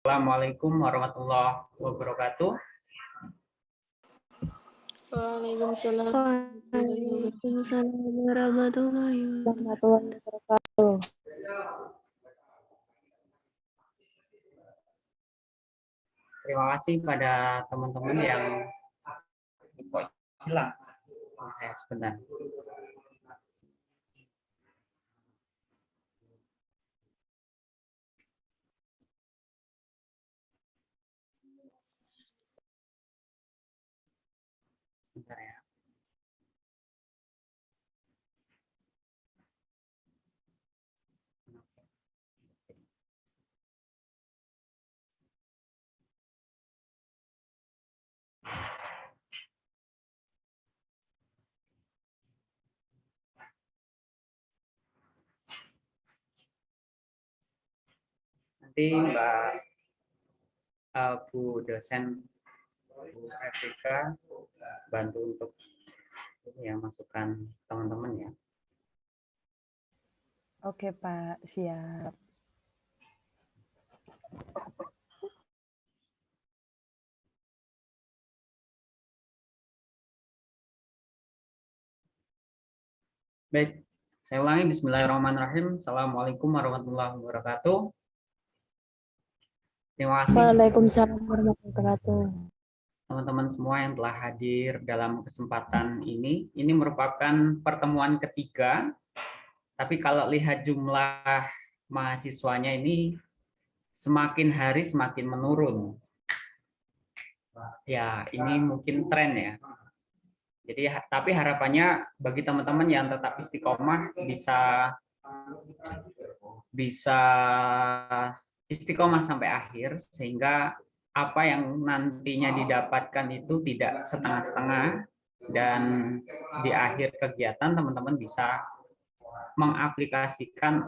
Assalamualaikum warahmatullahi wabarakatuh. Waalaikumsalam. Waalaikumsalam warahmatullahi wabarakatuh. Terima kasih pada teman-teman yang hilang. Sebentar. Sebentar ya. Nanti Mbak Bu dosen Bu Evika bantu untuk yang masukan teman-teman ya. Oke Pak, siap. Baik, saya ulangi. Bismillahirrahmanirrahim. Assalamualaikum warahmatullahi wabarakatuh. Terima kasih Waalaikumsalam warahmatullahi wabarakatuh. teman-teman semua yang telah hadir dalam kesempatan ini. Ini merupakan pertemuan ketiga, tapi kalau lihat jumlah mahasiswanya ini semakin hari semakin menurun. Ya, ini mungkin tren ya. Jadi, tapi harapannya bagi teman-teman yang tetap istiqomah bisa istiqomah sampai akhir, sehingga apa yang nantinya didapatkan itu tidak setengah-setengah, dan di akhir kegiatan teman-teman bisa mengaplikasikan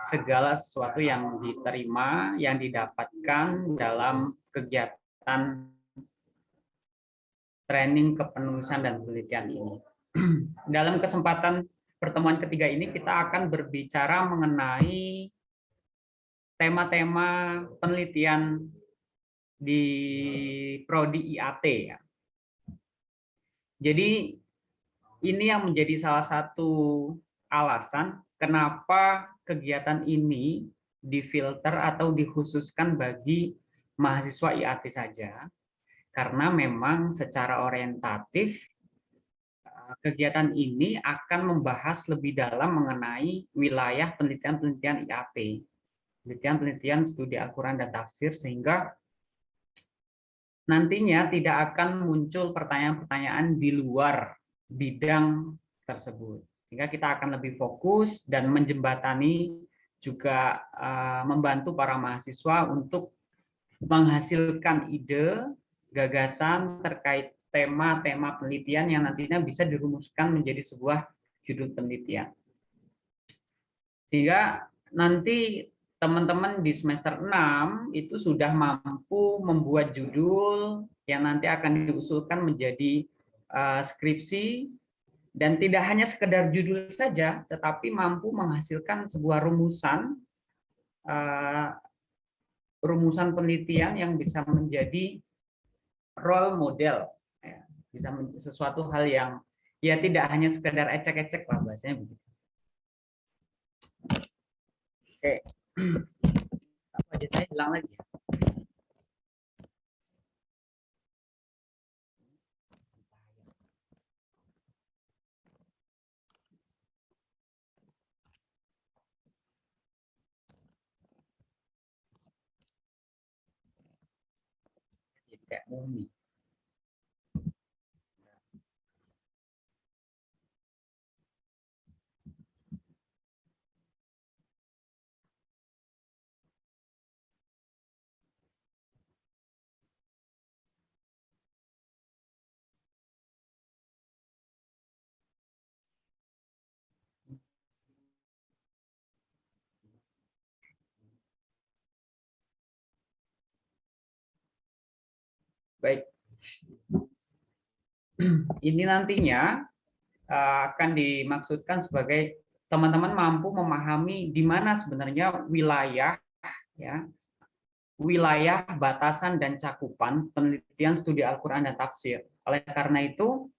segala sesuatu yang diterima, yang didapatkan dalam kegiatan training kepenulisan dan penelitian ini. Dalam kesempatan pertemuan ketiga ini kita akan berbicara mengenai tema-tema penelitian di prodi IAT ya. Jadi ini yang menjadi salah satu alasan kenapa kegiatan ini difilter atau dikhususkan bagi mahasiswa IAT saja, karena memang secara orientatif kegiatan ini akan membahas lebih dalam mengenai wilayah penelitian-penelitian IAP, penelitian-penelitian studi Al-Quran dan tafsir, sehingga nantinya tidak akan muncul pertanyaan-pertanyaan di luar bidang tersebut. Sehingga kita akan lebih fokus dan menjembatani, juga membantu para mahasiswa untuk menghasilkan ide, gagasan terkait tema-tema penelitian yang nantinya bisa dirumuskan menjadi sebuah judul penelitian. Sehingga nanti teman-teman di semester 6 itu sudah mampu membuat judul yang nanti akan diusulkan menjadi skripsi, dan tidak hanya sekedar judul saja, tetapi mampu menghasilkan sebuah rumusan penelitian yang bisa menjadi role model, ya, bisa menjadi sesuatu hal yang ya tidak hanya sekedar ecek-ecek lah bahasanya begitu. Oke, apa aja saya hilang lagi ya? Jadi kayak mumi. Baik, ini nantinya akan dimaksudkan sebagai teman-teman mampu memahami di mana sebenarnya wilayah ya wilayah, batasan, dan cakupan penelitian studi Al-Quran dan tafsir. Oleh karena itu,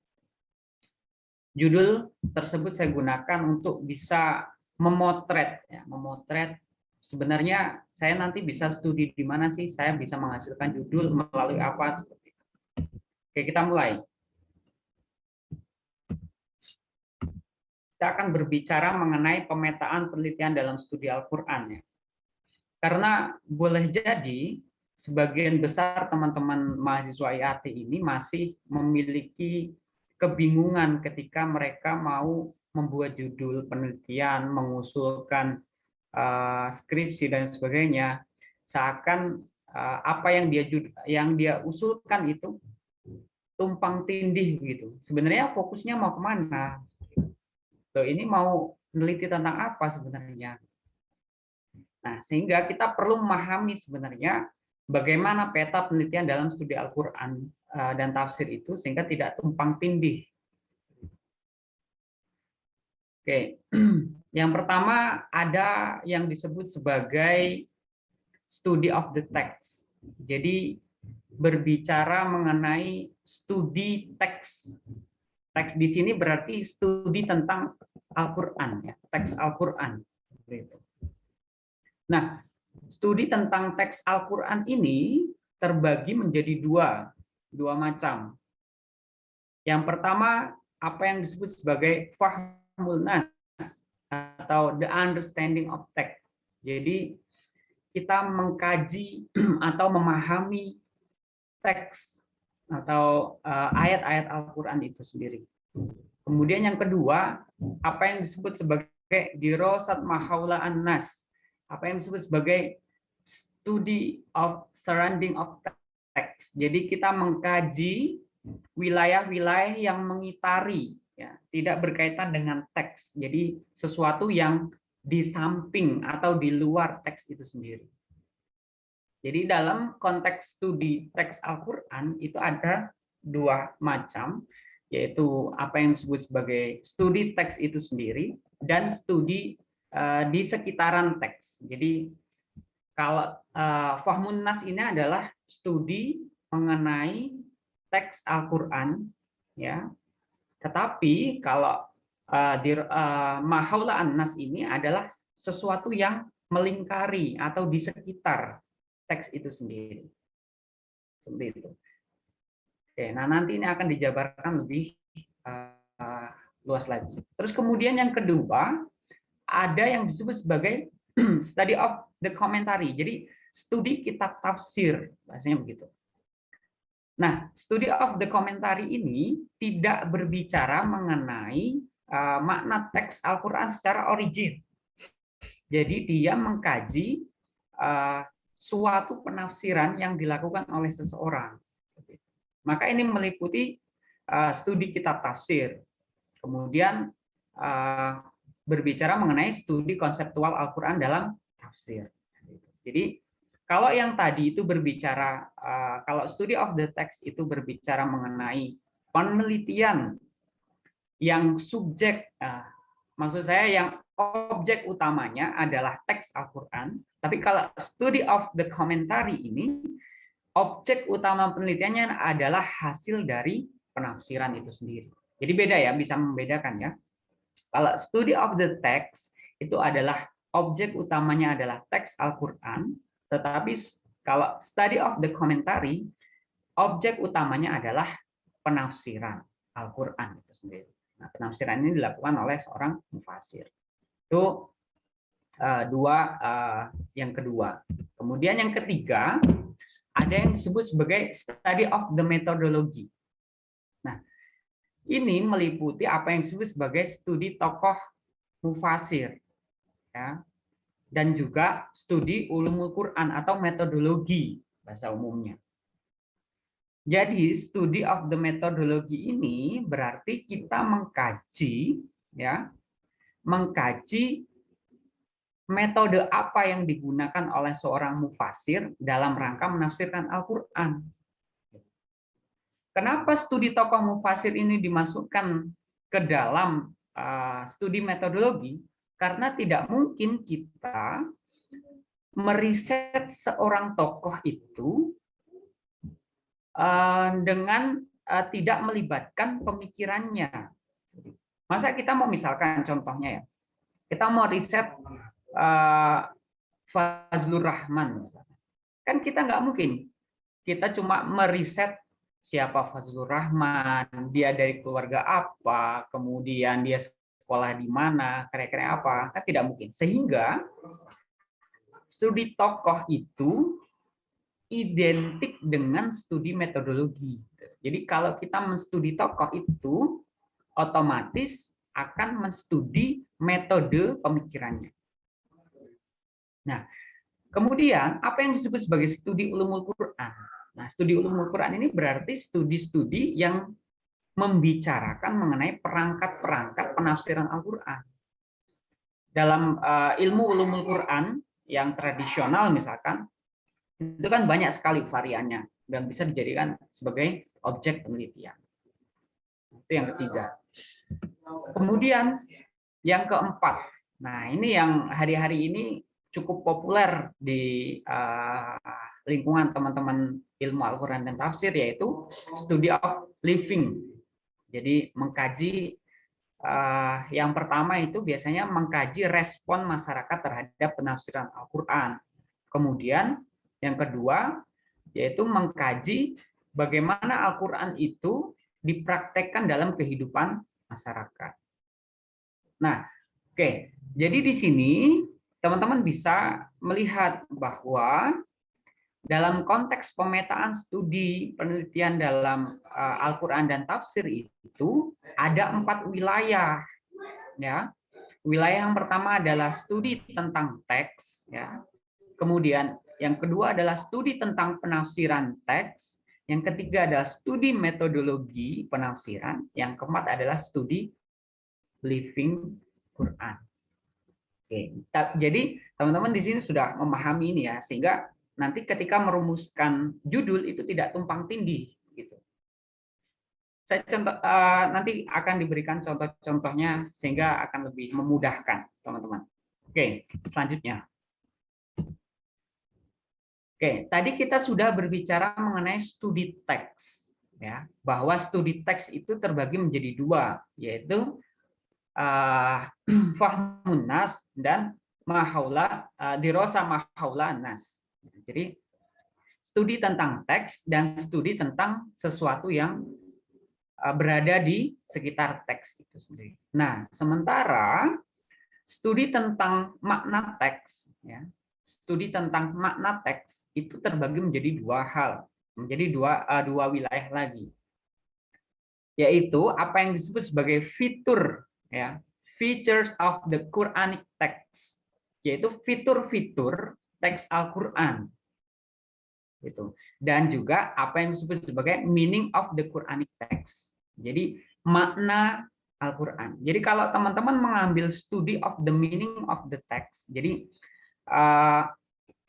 judul tersebut saya gunakan untuk bisa memotret, ya, memotret sebenarnya saya nanti bisa studi di mana sih, saya bisa menghasilkan judul melalui apa, seperti itu. Oke, kita mulai. Kita akan berbicara mengenai pemetaan penelitian dalam studi Al-Quran, ya. Karena boleh jadi sebagian besar teman-teman mahasiswa IAT ini masih memiliki kebingungan ketika mereka mau membuat judul penelitian, mengusulkan skripsi dan sebagainya, seakan apa yang dia usulkan itu tumpang tindih gitu. Sebenarnya fokusnya mau kemana? Loh, ini mau meneliti tentang apa sebenarnya? Nah, sehingga kita perlu memahami sebenarnya bagaimana peta penelitian dalam studi Al-Quran dan tafsir itu sehingga tidak tumpang tindih. Oke, yang pertama ada yang disebut sebagai study of the text. Jadi berbicara mengenai studi teks. Teks di sini berarti studi tentang Al-Quran, ya, teks Al-Quran. Nah, studi tentang teks Al-Quran ini terbagi menjadi dua macam. Yang pertama, apa yang disebut sebagai fahmul nas atau the understanding of text. Jadi kita mengkaji atau memahami teks atau ayat-ayat Al-Quran itu sendiri. Kemudian yang kedua, apa yang disebut sebagai dirosat mahaula an-nas, apa yang disebut sebagai study of surrounding of text. Jadi kita mengkaji wilayah-wilayah yang mengitari, ya, tidak berkaitan dengan teks. Jadi sesuatu yang di samping atau di luar teks itu sendiri. Jadi dalam konteks studi teks Al-Quran itu ada dua macam, yaitu apa yang disebut sebagai studi teks itu sendiri dan studi di sekitaran teks. Jadi kalau Fahmun Nas ini adalah studi mengenai teks Al-Quran, ya. Tetapi kalau Mahaula An-Nas ini adalah sesuatu yang melingkari atau di sekitar teks itu sendiri. Seperti itu. Oke, nah nanti ini akan dijabarkan lebih luas lagi. Terus kemudian yang kedua, ada yang disebut sebagai study of the commentary. Jadi studi kitab tafsir, bahasanya begitu. Nah, study of the commentary ini tidak berbicara mengenai makna teks Al-Quran secara origin. Jadi dia mengkaji suatu penafsiran yang dilakukan oleh seseorang. Maka ini meliputi studi kitab tafsir. Kemudian berbicara mengenai studi konseptual Al-Quran dalam tafsir. Jadi kalau yang tadi itu berbicara, kalau study of the text itu berbicara mengenai penelitian yang subjek, maksud saya yang objek utamanya adalah teks Al-Quran, tapi kalau study of the commentary ini, objek utama penelitiannya adalah hasil dari penafsiran itu sendiri. Jadi beda ya, bisa membedakan ya. Kalau study of the text itu adalah objek utamanya adalah teks Al-Quran, tetapi kalau study of the commentary, objek utamanya adalah penafsiran Al-Quran itu sendiri. Nah, penafsiran ini dilakukan oleh seorang mufasir. Itu yang kedua. Kemudian yang ketiga, ada yang disebut sebagai study of the methodology. Nah, ini meliputi apa yang disebut sebagai studi tokoh mufasir, ya, dan juga studi ulumul Quran atau metodologi bahasa umumnya. Jadi studi of the methodology ini berarti kita mengkaji, ya, mengkaji metode apa yang digunakan oleh seorang mufasir dalam rangka menafsirkan Al-Quran. Kenapa studi tokoh mufasir ini dimasukkan ke dalam studi metodologi? Karena tidak mungkin kita meriset seorang tokoh itu dengan tidak melibatkan pemikirannya. Masa kita mau misalkan contohnya ya, kita mau riset Fazlur Rahman, kan kita nggak mungkin kita cuma meriset siapa Fazlur Rahman, dia dari keluarga apa, kemudian dia sekolah di mana, karya-karya apa, kan tidak mungkin. Sehingga studi tokoh itu identik dengan studi metodologi. Jadi kalau kita menstudi tokoh itu otomatis akan menstudi metode pemikirannya. Nah, kemudian apa yang disebut sebagai studi ulumul Quran? Nah, studi ulumul Quran ini berarti studi-studi yang membicarakan mengenai perangkat-perangkat penafsiran Al-Quran. Dalam ilmu ulumul Quran yang tradisional misalkan, itu kan banyak sekali variannya yang bisa dijadikan sebagai objek penelitian. Itu yang ketiga. Kemudian yang keempat, nah ini yang hari-hari ini cukup populer di lingkungan teman-teman ilmu Al-Quran dan tafsir, yaitu study of living. Jadi mengkaji, yang pertama itu biasanya mengkaji respon masyarakat terhadap penafsiran Al-Quran. Kemudian yang kedua yaitu mengkaji bagaimana Al-Quran itu dipraktekkan dalam kehidupan masyarakat. Nah, oke. Jadi di sini teman-teman bisa melihat bahwa dalam konteks pemetaan studi penelitian dalam Al-Quran dan tafsir itu ada 4 wilayah. Ya. Wilayah yang pertama adalah studi tentang teks. Ya. Kemudian yang kedua adalah studi tentang penafsiran teks. Yang ketiga adalah studi metodologi penafsiran. Yang keempat adalah studi living Quran. Oke, jadi teman-teman di sini sudah memahami ini ya, sehingga nanti ketika merumuskan judul itu tidak tumpang tindih gitu. Saya contoh, nanti akan diberikan contoh-contohnya sehingga akan lebih memudahkan teman-teman. Oke, selanjutnya. Oke, tadi kita sudah berbicara mengenai studi teks, ya, bahwa studi teks itu terbagi menjadi 2, yaitu fahmun nas dan mahaula dirasa mahaula nas. Jadi studi tentang teks dan studi tentang sesuatu yang berada di sekitar teks itu sendiri. Nah, sementara studi tentang makna teks, ya, studi tentang makna teks itu terbagi menjadi 2 hal, menjadi dua wilayah lagi, yaitu apa yang disebut sebagai fitur, ya, features of the Quranic text, yaitu fitur-fitur teks Al-Quran, gitu. Dan juga apa yang disebut sebagai meaning of the Quranic text, jadi makna Al-Quran. Jadi kalau teman-teman mengambil study of the meaning of the text, jadi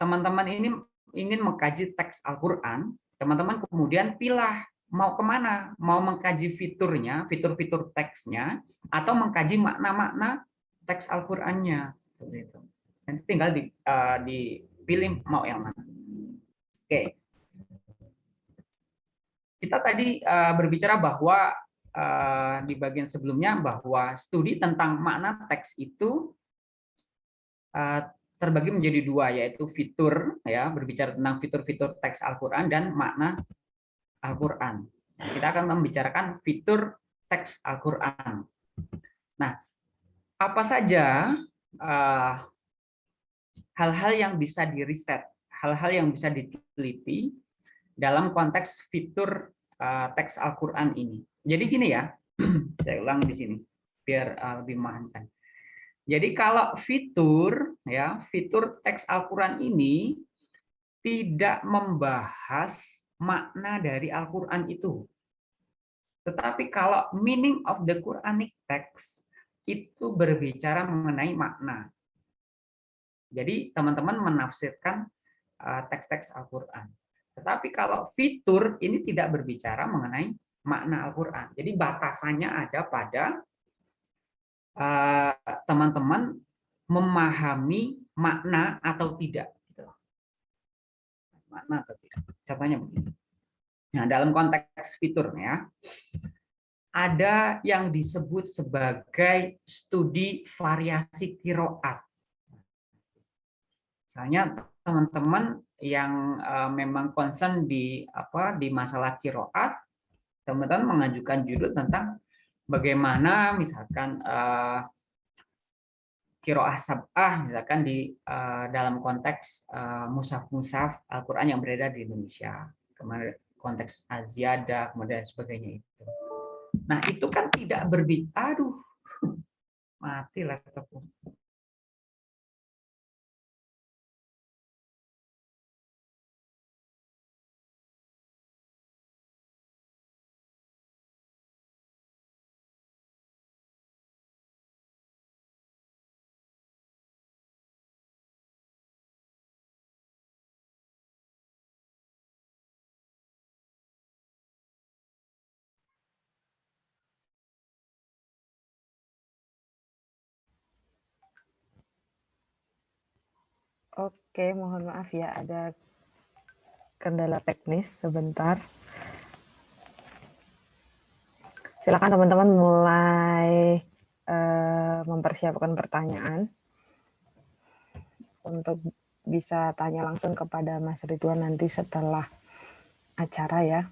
teman-teman ini ingin mengkaji teks Al-Quran, teman-teman kemudian pilih mau kemana, mau mengkaji fiturnya, fitur-fitur teksnya, atau mengkaji makna-makna teks Al-Qurannya. Nanti tinggal dipilih mau yang mana. Oke. Kita tadi berbicara bahwa di bagian sebelumnya bahwa studi tentang makna teks itu terbagi menjadi 2, yaitu fitur, ya, berbicara tentang fitur-fitur teks Al-Quran dan makna Al-Quran. Kita akan membicarakan fitur teks Al-Quran. Nah, apa saja hal-hal yang bisa diriset, hal-hal yang bisa diteliti dalam konteks fitur teks Al-Quran ini. Jadi gini ya, saya ulang di sini biar lebih memahami. Jadi kalau fitur, ya, fitur teks Al-Quran ini tidak membahas makna dari Al-Quran itu. Tetapi kalau meaning of the Quranic text itu berbicara mengenai makna. Jadi teman-teman menafsirkan teks-teks Al-Quran. Tetapi kalau fitur ini tidak berbicara mengenai makna Al-Quran. Jadi batasannya ada pada teman-teman memahami makna atau tidak. mana atau tidak. Contohnya begini. Nah, dalam konteks fitur ya, ada yang disebut sebagai studi variasi qiraat. Misalnya teman-teman yang memang concern di masalah qiraat, teman-teman mengajukan judul tentang bagaimana misalkan qiraah sab'ah misalkan di dalam konteks mushaf-mushaf Al-Qur'an yang beredar di Indonesia. Kemudian konteks aziyadah, kemudian sebagainya itu. Nah, itu kan tidak berbicara, mati laptopku. Oke, mohon maaf ya, ada kendala teknis sebentar. Silakan teman-teman mulai mempersiapkan pertanyaan untuk bisa tanya langsung kepada Mas Ridwan nanti setelah acara ya.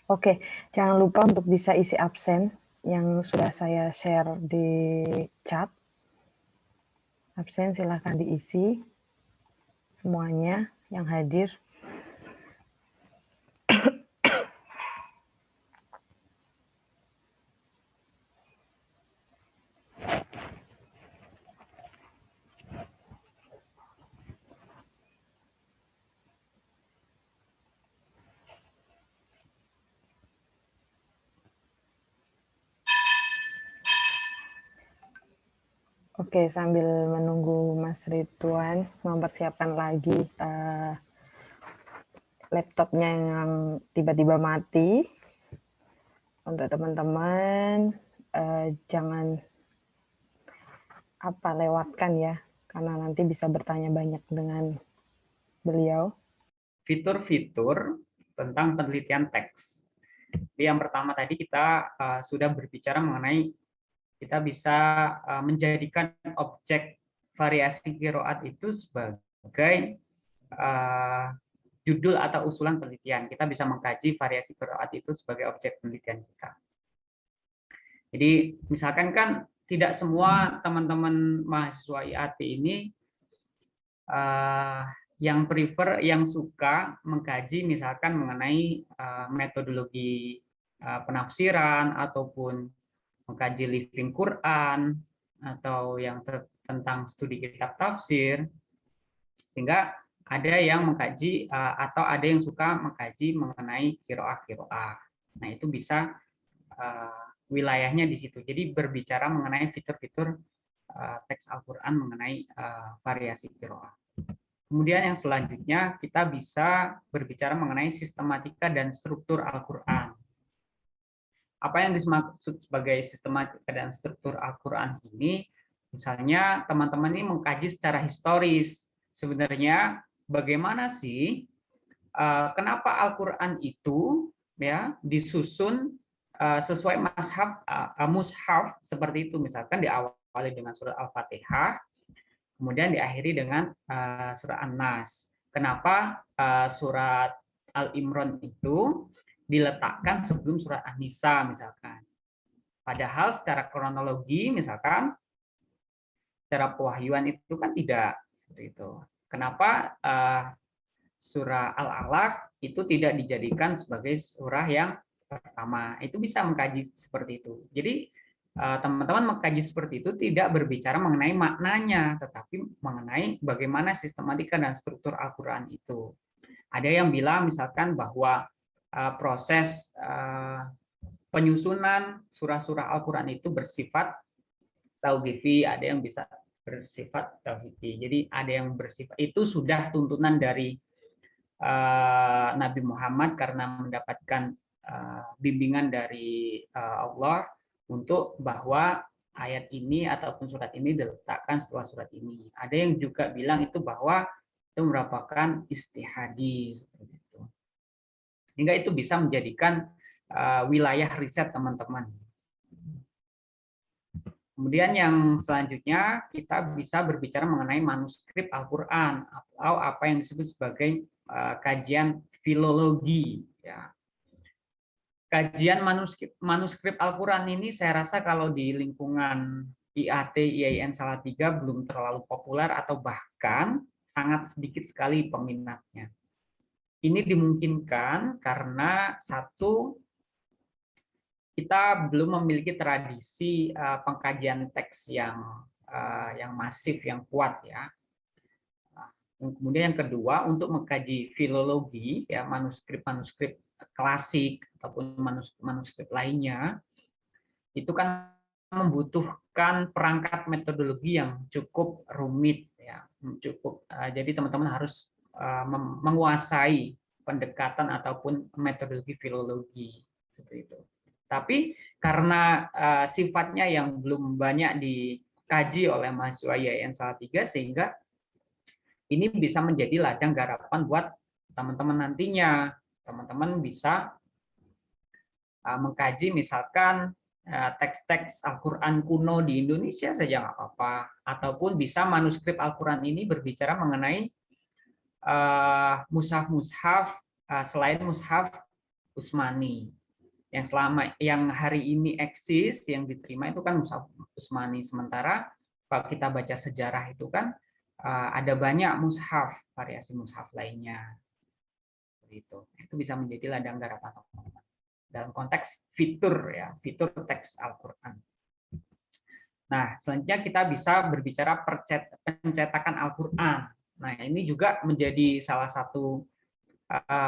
Oke, jangan lupa untuk bisa isi absen yang sudah saya share di chat. Absen silahkan diisi semuanya yang hadir. Oke, sambil menunggu Mas Ridwan mempersiapkan lagi laptopnya yang tiba-tiba mati, untuk teman-teman jangan lewatkan ya, karena nanti bisa bertanya banyak dengan beliau. Fitur-fitur tentang penelitian teks. Jadi yang pertama tadi kita sudah berbicara mengenai kita bisa menjadikan objek variasi qiraat itu sebagai judul atau usulan penelitian. Kita bisa mengkaji variasi qiraat itu sebagai objek penelitian kita. Jadi misalkan kan tidak semua teman-teman mahasiswa IAT ini yang suka mengkaji misalkan mengenai metodologi penafsiran ataupun mengkaji living Quran atau yang tentang studi kitab tafsir, sehingga ada yang mengkaji atau ada yang suka mengkaji mengenai qiraah. Nah, itu bisa wilayahnya di situ. Jadi berbicara mengenai fitur-fitur teks Al-Qur'an mengenai variasi qiraah. Kemudian yang selanjutnya kita bisa berbicara mengenai sistematika dan struktur Al-Qur'an. Apa yang dimaksud sebagai sistematika dan struktur Al-Qur'an ini? Misalnya teman-teman ini mengkaji secara historis, sebenarnya bagaimana sih kenapa Al-Qur'an itu ya disusun sesuai mushaf seperti itu, misalkan diawali dengan surat Al-Fatihah, kemudian diakhiri dengan surat An-Nas. Kenapa surat Al-Imran itu diletakkan sebelum surat An-Nisa misalkan. Padahal secara kronologi misalkan secara pewahyuan itu kan tidak seperti itu. Kenapa surah Al-Alaq itu tidak dijadikan sebagai surah yang pertama? Itu bisa mengkaji seperti itu. Jadi teman-teman mengkaji seperti itu tidak berbicara mengenai maknanya, tetapi mengenai bagaimana sistematika dan struktur Al-Qur'an itu. Ada yang bilang misalkan bahwa proses penyusunan surah-surah Al-Qur'an itu bersifat tauqifi, ada yang bisa bersifat tauhidi. Jadi ada yang bersifat, itu sudah tuntunan dari Nabi Muhammad karena mendapatkan bimbingan dari Allah untuk bahwa ayat ini ataupun surat ini diletakkan setelah surat ini. Ada yang juga bilang itu bahwa itu merupakan istihadi seperti itu. Sehingga itu bisa menjadikan wilayah riset teman-teman. Kemudian yang selanjutnya kita bisa berbicara mengenai manuskrip Al-Qur'an atau apa yang disebut sebagai kajian filologi ya. Kajian manuskrip Al-Qur'an ini saya rasa kalau di lingkungan IAT IAIN Salatiga belum terlalu populer atau bahkan sangat sedikit sekali peminatnya. Ini dimungkinkan karena satu, kita belum memiliki tradisi pengkajian teks yang masif, yang kuat ya. Kemudian yang kedua, untuk mengkaji filologi ya, manuskrip klasik ataupun manuskrip lainnya, itu kan membutuhkan perangkat metodologi yang cukup rumit ya, jadi teman-teman harus menguasai pendekatan ataupun metodologi filologi seperti itu. Tapi karena sifatnya yang belum banyak dikaji oleh mahasiswa IAIN Salatiga, sehingga ini bisa menjadi ladang garapan buat teman-teman nantinya. Teman-teman bisa mengkaji misalkan teks-teks Al-Qur'an kuno di Indonesia saja nggak apa-apa, ataupun bisa manuskrip Al-Qur'an ini berbicara mengenai mushaf-mushaf selain mushaf Utsmani. Yang hari ini eksis, yang diterima itu kan mushaf Utsmani. Sementara kalau kita baca sejarah itu kan ada banyak mushaf, variasi mushaf lainnya. Itu bisa menjadi ladang garapan dalam konteks fitur ya, fitur teks Al-Qur'an. Nah, selanjutnya kita bisa berbicara pencetakan Al-Qur'an. Nah, ini juga menjadi salah satu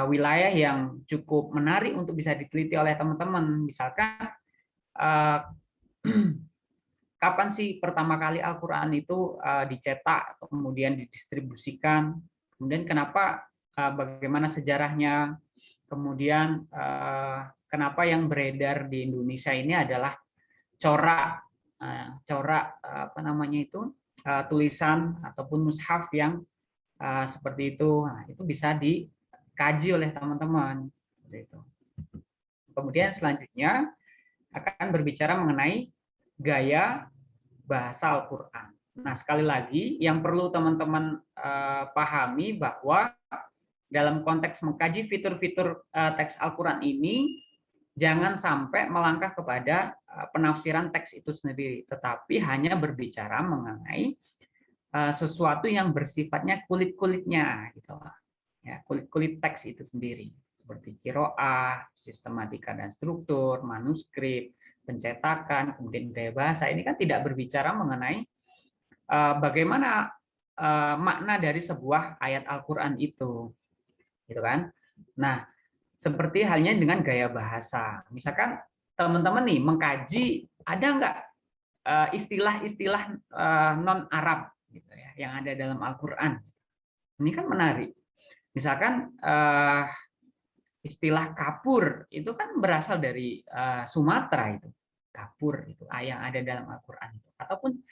wilayah yang cukup menarik untuk bisa diteliti oleh teman-teman. Misalkan kapan sih pertama kali Al-Qur'an itu dicetak, kemudian didistribusikan, kemudian kenapa, bagaimana sejarahnya, kemudian kenapa yang beredar di Indonesia ini adalah corak apa namanya itu, tulisan ataupun mushaf yang seperti itu. Nah, itu bisa dikaji oleh teman-teman. Kemudian selanjutnya akan berbicara mengenai gaya bahasa Al-Qur'an. Nah, sekali lagi yang perlu teman-teman pahami bahwa dalam konteks mengkaji fitur-fitur teks Al-Qur'an ini, jangan sampai melangkah kepada penafsiran teks itu sendiri, tetapi hanya berbicara mengenai sesuatu yang bersifatnya kulit-kulitnya, gitu lah. Ya, kulit-kulit teks itu sendiri, seperti qiraah, sistematika dan struktur, manuskrip, pencetakan, kemudian gaya bahasa. Ini kan tidak berbicara mengenai bagaimana makna dari sebuah ayat Al-Qur'an itu, gitu kan? Nah, seperti halnya dengan gaya bahasa. Misalkan teman-teman nih mengkaji, ada nggak istilah-istilah non Arab gitu ya, yang ada dalam Al-Qur'an? Ini kan menarik. Misalkan istilah kapur itu kan berasal dari Sumatera, itu kapur itu yang ada dalam Al-Qur'an, ataupun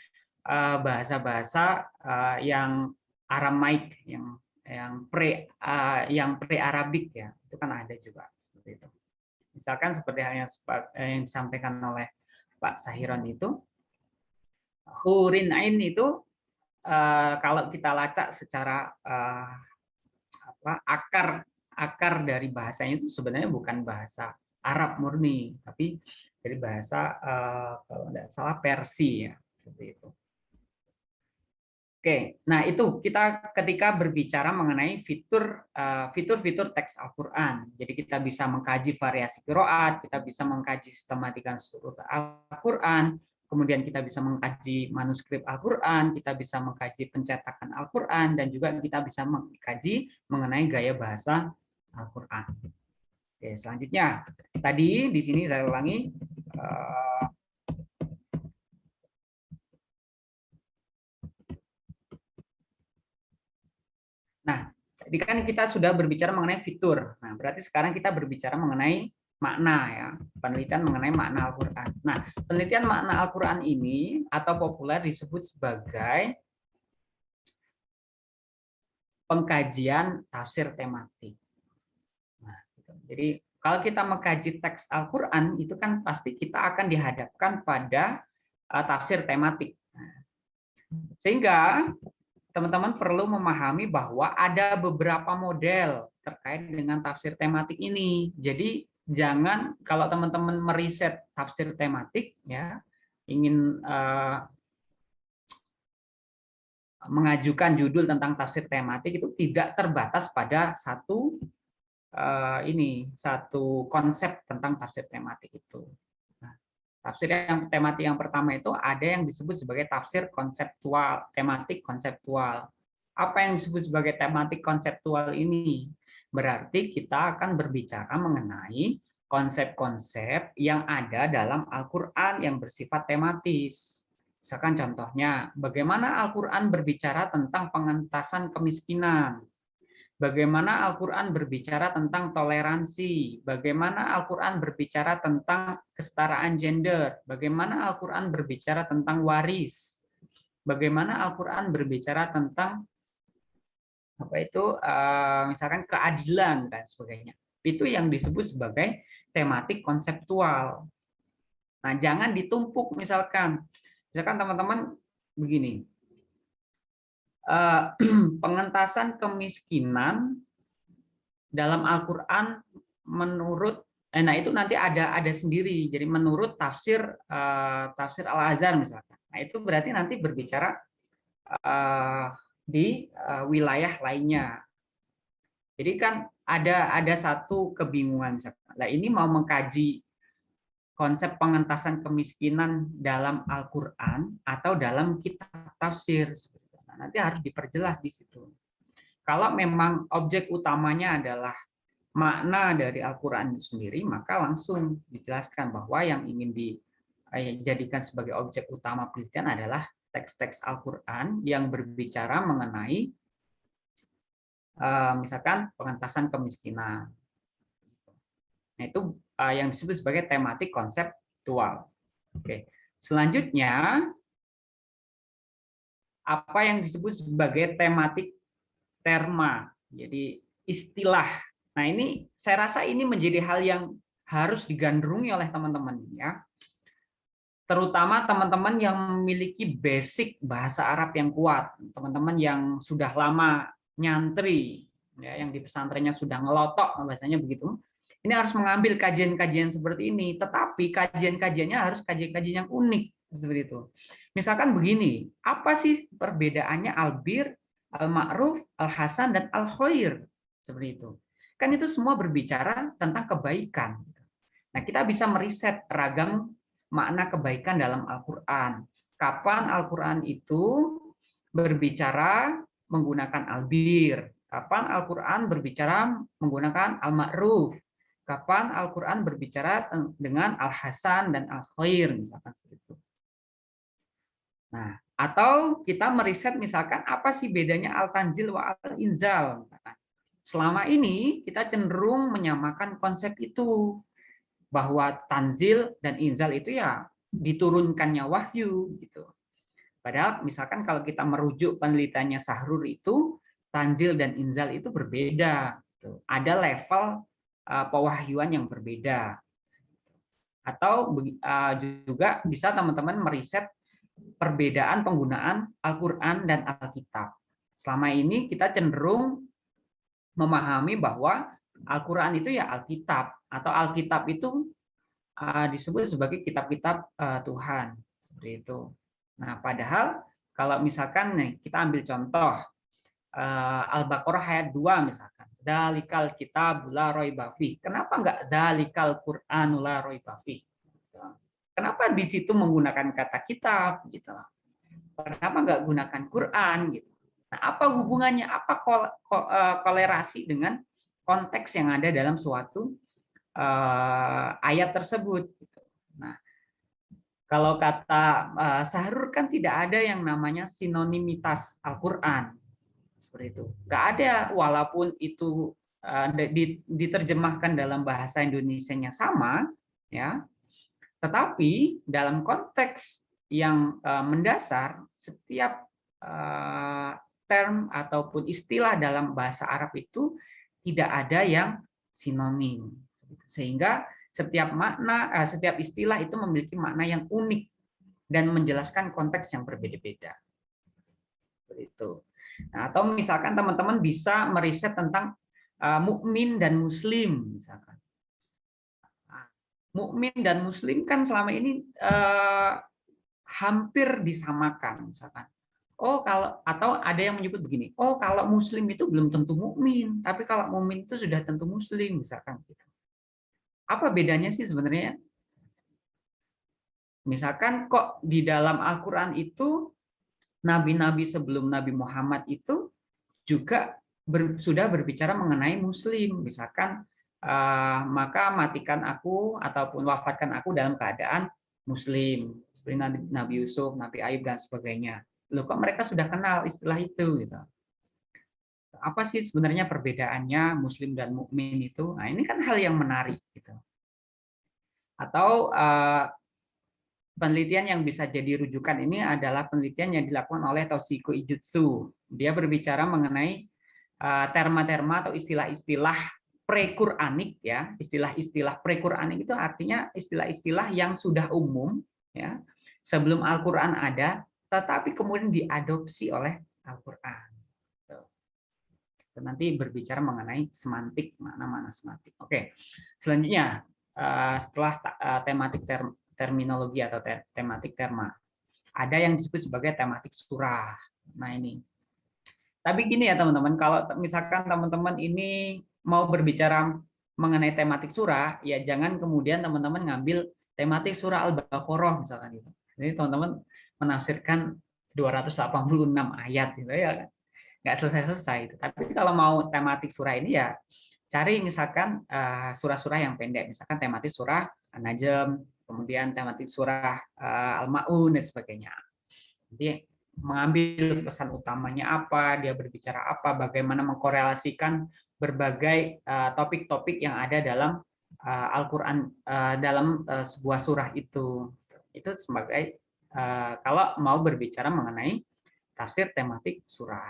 bahasa-bahasa yang Aramaik, yang pre-Arabik ya, itu kan ada juga seperti itu. Misalkan seperti hal yang disampaikan oleh Pak Sahiron itu, hurin ain itu kalau kita lacak secara akar dari bahasanya itu sebenarnya bukan bahasa Arab murni, tapi dari bahasa kalau tidak salah Persia ya, seperti itu. Oke, nah itu kita ketika berbicara mengenai fitur-fitur teks Al-Qur'an. Jadi kita bisa mengkaji variasi qiraat, kita bisa mengkaji sistematika struktur Al-Qur'an, kemudian kita bisa mengkaji manuskrip Al-Qur'an, kita bisa mengkaji pencetakan Al-Qur'an, dan juga kita bisa mengkaji mengenai gaya bahasa Al-Qur'an. Oke, selanjutnya tadi di sini saya ulangi. Nah, tadi kan kita sudah berbicara mengenai fitur. Nah, berarti sekarang kita berbicara mengenai makna ya, penelitian mengenai makna Al-Qur'an. Nah, penelitian makna Al-Qur'an ini atau populer disebut sebagai pengkajian tafsir tematik. Nah, gitu. Jadi kalau kita mengkaji teks Al-Qur'an itu kan pasti kita akan dihadapkan pada tafsir tematik. Nah, sehingga teman-teman perlu memahami bahwa ada beberapa model terkait dengan tafsir tematik ini. Jadi jangan kalau teman-teman meriset tafsir tematik ya, ingin mengajukan judul tentang tafsir tematik itu tidak terbatas pada satu satu konsep tentang tafsir tematik itu. Nah, tafsir yang tematik yang pertama itu ada yang disebut sebagai tafsir konseptual, tematik konseptual. Apa yang disebut sebagai tematik konseptual ini? Berarti kita akan berbicara mengenai konsep-konsep yang ada dalam Al-Qur'an yang bersifat tematis. Misalkan contohnya, bagaimana Al-Qur'an berbicara tentang pengentasan kemiskinan, bagaimana Al-Qur'an berbicara tentang toleransi, bagaimana Al-Qur'an berbicara tentang kesetaraan gender, bagaimana Al-Qur'an berbicara tentang waris, bagaimana Al-Qur'an berbicara tentang misalkan keadilan dan sebagainya. Itu yang disebut sebagai tematik konseptual. Nah, jangan ditumpuk misalkan teman-teman begini, pengentasan kemiskinan dalam Al-Qur'an menurut nah itu nanti ada sendiri. Jadi menurut tafsir Al-Azhar misalkan. Nah, itu berarti nanti berbicara di wilayah lainnya. Jadi kan ada satu kebingungan misalkan. Nah, ini mau mengkaji konsep pengentasan kemiskinan dalam Al-Qur'an atau dalam kitab tafsir. Nah, nanti harus diperjelas di situ. Kalau memang objek utamanya adalah makna dari Al-Qur'an itu sendiri, maka langsung dijelaskan bahwa yang ingin dijadikan sebagai objek utama penelitian adalah teks-teks Al-Qur'an yang berbicara mengenai misalkan pengentasan kemiskinan. Nah, itu yang disebut sebagai tematik konseptual. Oke. Selanjutnya, apa yang disebut sebagai tematik terma, jadi istilah. Nah, ini saya rasa ini menjadi hal yang harus digandrungi oleh teman-teman ya. Terutama teman-teman yang memiliki basic bahasa Arab yang kuat, teman-teman yang sudah lama nyantri, ya, yang di pesantrennya sudah ngelotok bahasanya begitu. Ini harus mengambil kajian-kajian seperti ini, tetapi kajian-kajiannya harus kajian-kajian yang unik seperti itu. Misalkan begini, apa sih perbedaannya al-bir, al-ma'ruf, al-hasan, dan al-khair? Seperti itu. Kan itu semua berbicara tentang kebaikan. Nah, kita bisa meriset ragam makna kebaikan dalam Al-Qur'an. Kapan Al-Qur'an itu berbicara menggunakan al-bir? Kapan Al-Qur'an berbicara menggunakan al-ma'ruf? Kapan Al-Qur'an berbicara dengan al-hasan dan al-khair misalkan begitu. Nah, atau kita meriset misalkan apa sih bedanya al-tanzil wa al-inzal misalkan. Selama ini kita cenderung menyamakan konsep itu, bahwa tanzil dan inzal itu ya diturunkannya wahyu gitu. Padahal misalkan kalau kita merujuk penelitiannya Sahrur itu tanzil dan inzal itu berbeda. Gitu. Ada level pewahyuan yang berbeda. Atau juga bisa teman-teman meriset perbedaan penggunaan Al-Qur'an dan Alkitab. Selama ini kita cenderung memahami bahwa Al-Qur'an itu ya Alkitab, atau Alkitab itu disebut sebagai kitab-kitab Tuhan, seperti itu. Nah, padahal kalau misalkan nih kita ambil contoh Al-Baqarah ayat 2 misalkan, dalikal kitab la raiba fih. Kenapa enggak dalikal Qur'an la raiba fih? Kenapa di situ menggunakan kata kitab gitu. Kenapa enggak gunakan Qur'an gitu. Nah, apa hubungannya? Apa kolerasi dengan konteks yang ada dalam suatu ayat tersebut? Nah, kalau kata Sahrur kan tidak ada yang namanya sinonimitas Al-Qur'an seperti itu. Nggak ada, walaupun itu diterjemahkan dalam bahasa Indonesianya sama, ya, tetapi dalam konteks yang mendasar, setiap term ataupun istilah dalam bahasa Arab itu tidak ada yang sinonim, sehingga setiap istilah itu memiliki makna yang unik dan menjelaskan konteks yang berbeda-beda. Begitu. Nah, atau misalkan teman-teman bisa meriset tentang mukmin dan muslim, misalkan. Mukmin dan muslim kan selama ini hampir disamakan, misalkan. Oh, atau ada yang menyebut begini, oh kalau muslim itu belum tentu mukmin, tapi kalau mukmin itu sudah tentu muslim, misalkan gitu. Apa bedanya sih sebenarnya? Misalkan kok di dalam Al-Qur'an itu nabi-nabi sebelum Nabi Muhammad itu juga sudah berbicara mengenai muslim, misalkan maka matikan aku ataupun wafatkan aku dalam keadaan muslim, seperti Nabi Yusuf, Nabi Ayub dan sebagainya. Loh, kok mereka sudah kenal istilah itu gitu. Apa sih sebenarnya perbedaannya muslim dan mukmin itu? Nah, ini kan hal yang menarik gitu. Atau penelitian yang bisa jadi rujukan ini adalah penelitian yang dilakukan oleh Toshiko Ijutsu. Dia berbicara mengenai terma-terma atau istilah-istilah pre-Qur'anik, ya. Istilah-istilah pre-Qur'anik itu artinya istilah-istilah yang sudah umum, ya, sebelum Al-Qur'an ada, tetapi kemudian diadopsi oleh Al-Qur'an. Nanti berbicara mengenai semantik, makna-makna semantik. Oke, selanjutnya setelah tematik terminologi atau tematik terma, ada yang disebut sebagai tematik surah. Nah ini. Tapi gini ya teman-teman, kalau misalkan teman-teman ini mau berbicara mengenai tematik surah, ya jangan kemudian teman-teman ngambil tematik surah Al-Baqarah misalkan gitu. Jadi teman-teman menafsirkan 286 ayat gitu ya, nggak selesai-selesai. Tapi kalau mau tematik surah ini ya cari misalkan surah-surah yang pendek, misalkan tematik surah An-Najm, kemudian tematik surah Al-Ma'un dan sebagainya. Jadi mengambil pesan utamanya apa, dia berbicara apa, bagaimana mengkorelasikan berbagai topik-topik yang ada dalam Al-Qur'an, dalam sebuah surah itu. Itu sebagai kalau mau berbicara mengenai tafsir tematik surah.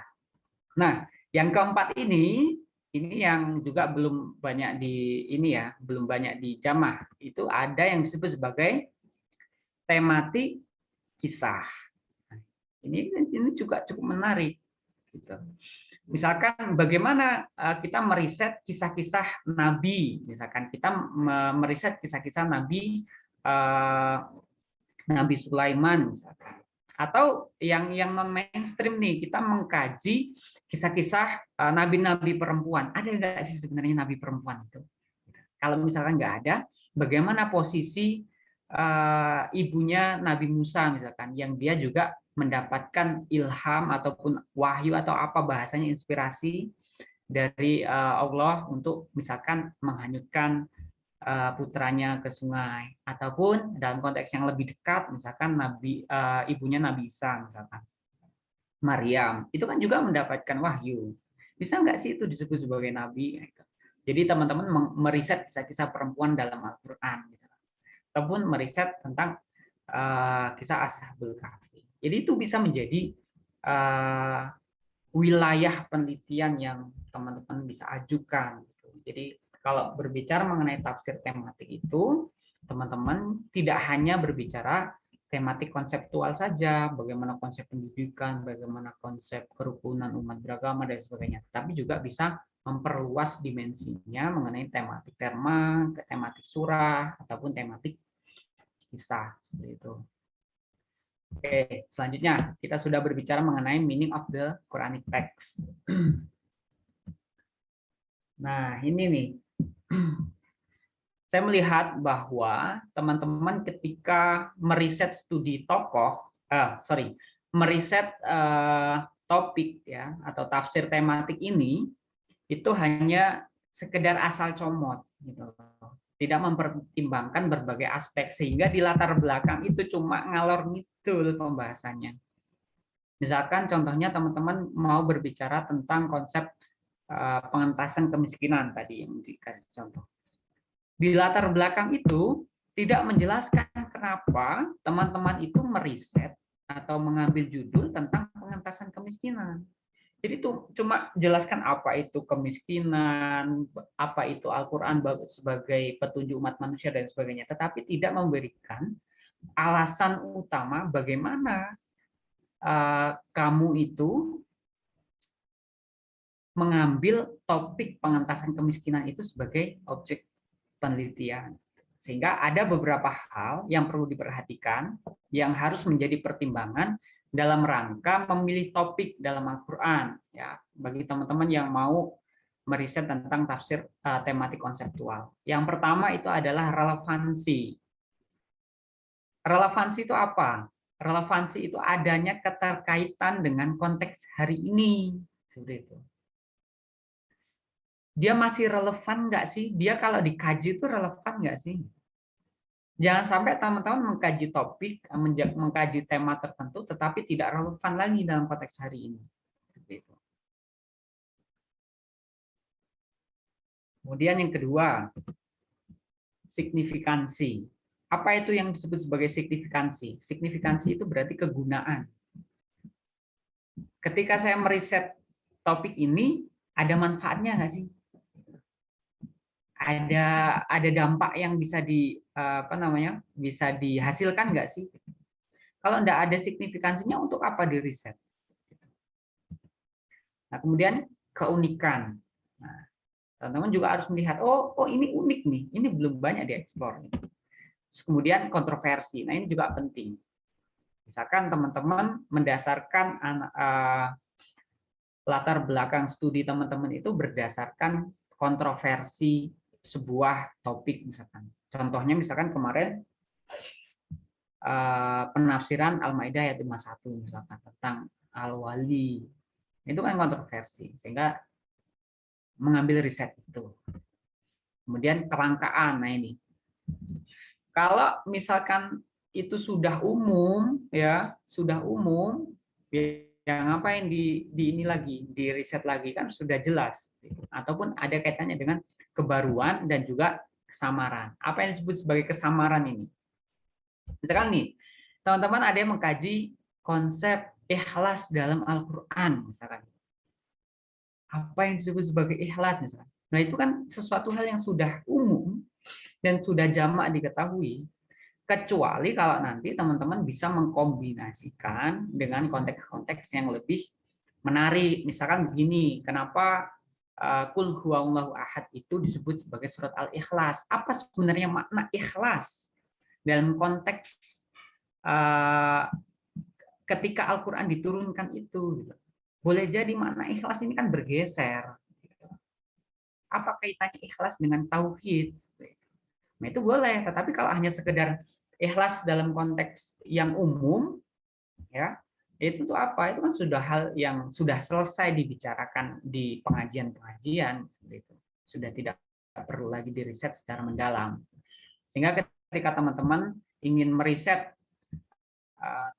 Nah, yang keempat ini yang juga belum banyak belum banyak dijamah. Itu ada yang disebut sebagai tematik kisah. Ini juga cukup menarik. Gitu. Misalkan bagaimana kita meriset kisah-kisah Nabi, misalkan kita meriset kisah-kisah Nabi Nabi Sulaiman, misalkan. Atau yang non mainstream nih, kita mengkaji kisah-kisah nabi-nabi perempuan. Ada nggak sih sebenarnya nabi perempuan itu? Kalau misalkan nggak ada, bagaimana posisi ibunya Nabi Musa misalkan, yang dia juga mendapatkan ilham ataupun wahyu atau apa bahasanya, inspirasi dari Allah untuk misalkan menghanyutkan putranya ke sungai, ataupun dalam konteks yang lebih dekat misalkan ibunya Nabi Isa misalkan Maryam, itu kan juga mendapatkan wahyu. Bisa nggak sih itu disebut sebagai nabi? Jadi teman-teman meriset kisah-kisah perempuan dalam Al-Qur'an, ataupun meriset tentang kisah Ashabul Kahfi. Jadi itu bisa menjadi wilayah penelitian yang teman-teman bisa ajukan. Jadi kalau berbicara mengenai tafsir tematik itu, teman-teman tidak hanya berbicara tematik konseptual saja, bagaimana konsep pendidikan, bagaimana konsep kerukunan umat beragama dan sebagainya, tapi juga bisa memperluas dimensinya mengenai tematik terma, tematik surah, ataupun tematik kisah seperti itu. Oke, selanjutnya kita sudah berbicara mengenai meaning of the Quranic text. Nah, ini nih. Saya melihat bahwa teman-teman ketika meriset studi meriset topik ya atau tafsir tematik ini, itu hanya sekedar asal comot gitu. Tidak mempertimbangkan berbagai aspek, sehingga di latar belakang itu cuma ngalor ngidul pembahasannya. Misalkan contohnya teman-teman mau berbicara tentang konsep pengentasan kemiskinan tadi yang dikasih contoh. Di latar belakang itu tidak menjelaskan kenapa teman-teman itu meriset atau mengambil judul tentang pengentasan kemiskinan. Jadi itu cuma jelaskan apa itu kemiskinan, apa itu Al-Quran sebagai petunjuk umat manusia dan sebagainya, tetapi tidak memberikan alasan utama bagaimana kamu itu mengambil topik pengentasan kemiskinan itu sebagai objek penelitian. Sehingga ada beberapa hal yang perlu diperhatikan, yang harus menjadi pertimbangan dalam rangka memilih topik dalam Al-Quran. Ya, bagi teman-teman yang mau meriset tentang tafsir tematik konseptual. Yang pertama itu adalah relevansi. Relevansi itu apa? Relevansi itu adanya keterkaitan dengan konteks hari ini. Seperti itu. Dia masih relevan nggak sih? Dia kalau dikaji itu relevan nggak sih? Jangan sampai teman-teman mengkaji topik, mengkaji tema tertentu, tetapi tidak relevan lagi dalam konteks hari ini. Kemudian yang kedua, signifikansi. Apa itu yang disebut sebagai signifikansi? Signifikansi itu berarti kegunaan. Ketika saya meriset topik ini, ada manfaatnya nggak sih? Ada dampak yang bisa bisa dihasilkan nggak sih? Kalau nggak ada signifikansinya, untuk apa di riset? Nah, kemudian keunikan. Nah, teman-teman juga harus melihat, oh ini unik nih, ini belum banyak dieksplor. Kemudian kontroversi. Nah, ini juga penting. Misalkan teman-teman mendasarkan latar belakang studi teman-teman itu berdasarkan kontroversi sebuah topik misalkan. Contohnya misalkan kemarin penafsiran Al-Maidah ayat 51 misalkan tentang Al-Wali. Itu kan kontroversi sehingga mengambil riset itu. Kemudian kelangkaan. Nah ini. Kalau misalkan itu sudah umum ya, yang ngapain di ini lagi, di riset lagi kan sudah jelas. Ataupun ada kaitannya dengan kebaruan dan juga kesamaran. Apa yang disebut sebagai kesamaran ini? Misalkan nih, teman-teman ada yang mengkaji konsep ikhlas dalam Al-Quran, misalkan. Apa yang disebut sebagai ikhlas, misalkan. Nah, itu kan sesuatu hal yang sudah umum dan sudah jamak diketahui, kecuali kalau nanti teman-teman bisa mengkombinasikan dengan konteks-konteks yang lebih menarik. Misalkan begini, kenapa Qul huwallahu ahad itu disebut sebagai surat Al-Ikhlas. Apa sebenarnya makna ikhlas dalam konteks ketika Al-Quran diturunkan itu? Boleh jadi makna ikhlas ini kan bergeser. Apa kaitannya ikhlas dengan tauhid? Nah, itu boleh, tetapi kalau hanya sekedar ikhlas dalam konteks yang umum, ya, itu tuh apa? Itu kan sudah hal yang sudah selesai dibicarakan di pengajian-pengajian, itu sudah tidak perlu lagi diriset secara mendalam. Sehingga ketika teman-teman ingin meriset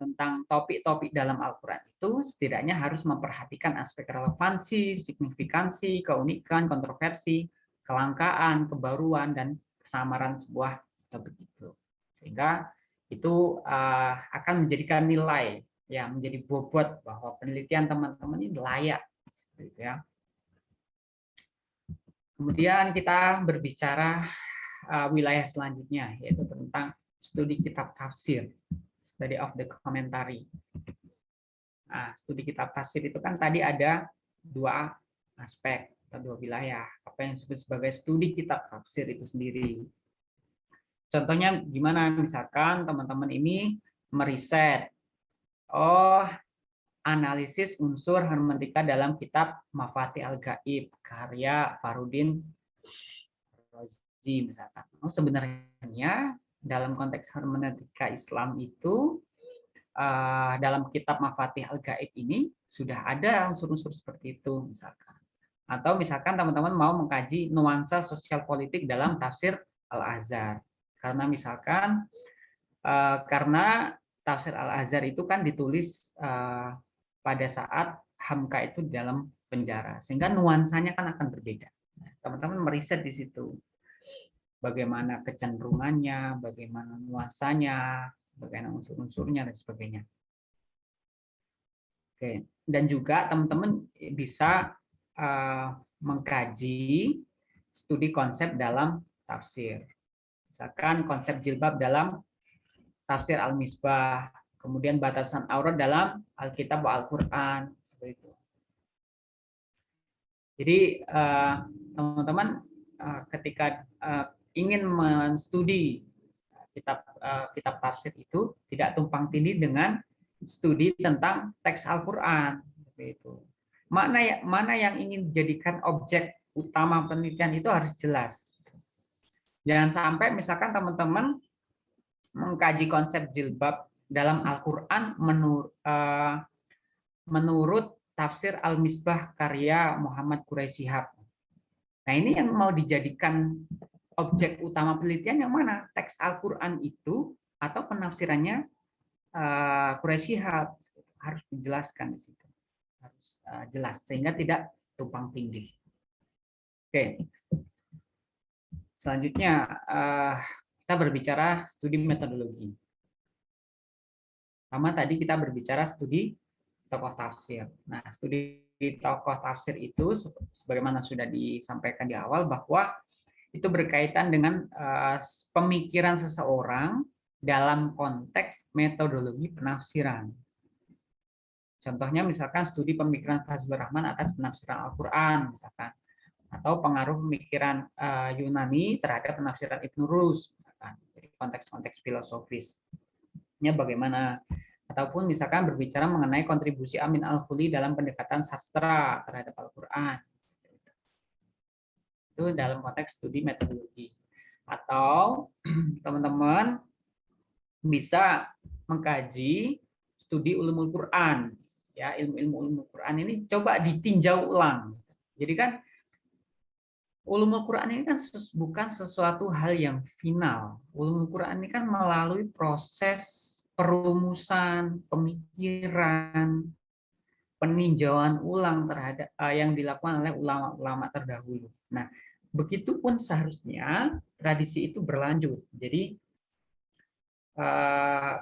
tentang topik-topik dalam Al-Quran itu, setidaknya harus memperhatikan aspek relevansi, signifikansi, keunikan, kontroversi, kelangkaan, kebaruan, dan kesamaran sebuah topik itu. Sehingga itu akan menjadikan nilai, ya, menjadi bobot bahwa penelitian teman-teman ini layak, gitu ya. Kemudian kita berbicara wilayah selanjutnya, yaitu tentang studi kitab tafsir, study of the commentary. Nah, studi kitab tafsir itu kan tadi ada dua aspek atau dua wilayah. Apa yang disebut sebagai studi kitab tafsir itu sendiri. Contohnya gimana? Misalkan teman-teman ini meriset, analisis unsur hermeneutika dalam kitab Mafatih Al-Ghaib karya Farudin Razi misalkan. Sebenarnya dalam konteks hermeneutika Islam itu dalam kitab Mafatih Al-Ghaib ini sudah ada unsur-unsur seperti itu misalkan. Atau misalkan teman-teman mau mengkaji nuansa sosial politik dalam tafsir Al-Azhar. Karena misalkan karena tafsir Al-Azhar itu kan ditulis pada saat Hamka itu dalam penjara, sehingga nuansanya kan akan berbeda. Nah, teman-teman meriset di situ bagaimana kecenderungannya, bagaimana nuansanya, bagaimana unsur-unsurnya dan sebagainya. Oke, dan juga teman-teman bisa mengkaji studi konsep dalam tafsir. Misalkan konsep jilbab dalam tafsir Al-Misbah, kemudian batasan aurat dalam Alkitab wa Al-Quran, seperti itu. Jadi teman-teman ketika ingin menstudi kitab tafsir itu tidak tumpang tindih dengan studi tentang teks Al-Quran, seperti itu. Mana yang ingin dijadikan objek utama penelitian itu harus jelas. Jangan sampai misalkan teman-teman mengkaji konsep jilbab dalam Al-Quran menurut tafsir Al-Misbah karya Muhammad Quraisy Shihab. Nah, ini yang mau dijadikan objek utama penelitian yang mana? Teks Al-Quran itu atau penafsirannya Quraisy Shihab, harus dijelaskan di situ. Harus jelas sehingga tidak tumpang tindih. Oke. Selanjutnya kita berbicara studi metodologi. Sama tadi kita berbicara studi tokoh tafsir. Nah, studi tokoh tafsir itu sebagaimana sudah disampaikan di awal bahwa itu berkaitan dengan pemikiran seseorang dalam konteks metodologi penafsiran. Contohnya misalkan studi pemikiran Fazlur Rahman atas penafsiran Al-Quran, misalkan, atau pengaruh pemikiran Yunani terhadap penafsiran Ibnu Rus, misalkan, jadi konteks-konteks filosofisnya bagaimana, ataupun misalkan berbicara mengenai kontribusi Amin Al-Khuli dalam pendekatan sastra terhadap Al-Quran, itu dalam konteks studi metodologi. Atau teman-teman bisa mengkaji studi ulumul Quran, ya, ilmu Quran ini coba ditinjau ulang. Jadi kan ulumul Quran ini kan bukan sesuatu hal yang final. Ulumul Quran ini kan melalui proses perumusan, pemikiran, peninjauan ulang terhadap yang dilakukan oleh ulama-ulama terdahulu. Nah, begitupun seharusnya tradisi itu berlanjut. Jadi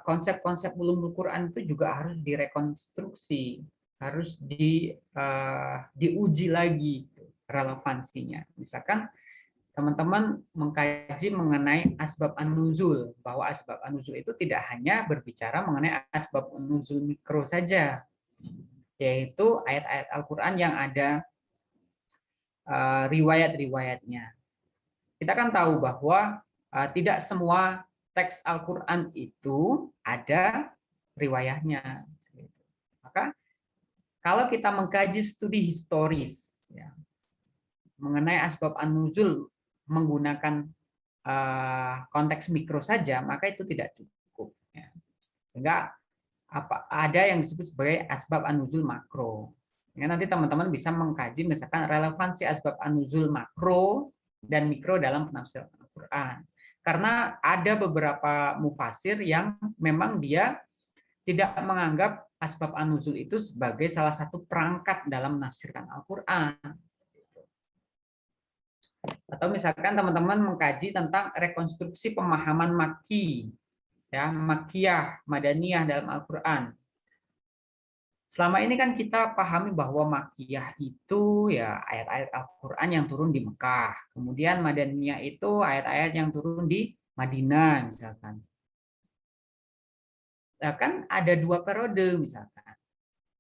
konsep-konsep ulumul Quran itu juga harus direkonstruksi, harus diuji lagi relevansinya. Misalkan teman-teman mengkaji mengenai asbab an-nuzul, bahwa asbab an-nuzul itu tidak hanya berbicara mengenai asbab an-nuzul mikro saja, yaitu ayat-ayat Al-Quran yang ada riwayat-riwayatnya. Kita kan tahu bahwa tidak semua teks Al-Quran itu ada riwayatnya. Maka kalau kita mengkaji studi historis ya, mengenai asbab an-nuzul menggunakan konteks mikro saja, maka itu tidak cukup. Ya. Sehingga ada yang disebut sebagai asbab an-nuzul makro. Ya, nanti teman-teman bisa mengkaji misalkan relevansi asbab an-nuzul makro dan mikro dalam penafsiran Al-Quran. Karena ada beberapa mufasir yang memang dia tidak menganggap asbab an-nuzul itu sebagai salah satu perangkat dalam menafsirkan Al-Quran. Atau misalkan teman-teman mengkaji tentang rekonstruksi pemahaman Makki, ya, Makkiyah, Madaniyah dalam Al-Quran. Selama ini kan kita pahami bahwa Makkiyah itu ya ayat-ayat Al-Quran yang turun di Mekah. Kemudian Madaniyah itu ayat-ayat yang turun di Madinah misalkan. Nah, kan ada dua periode misalkan.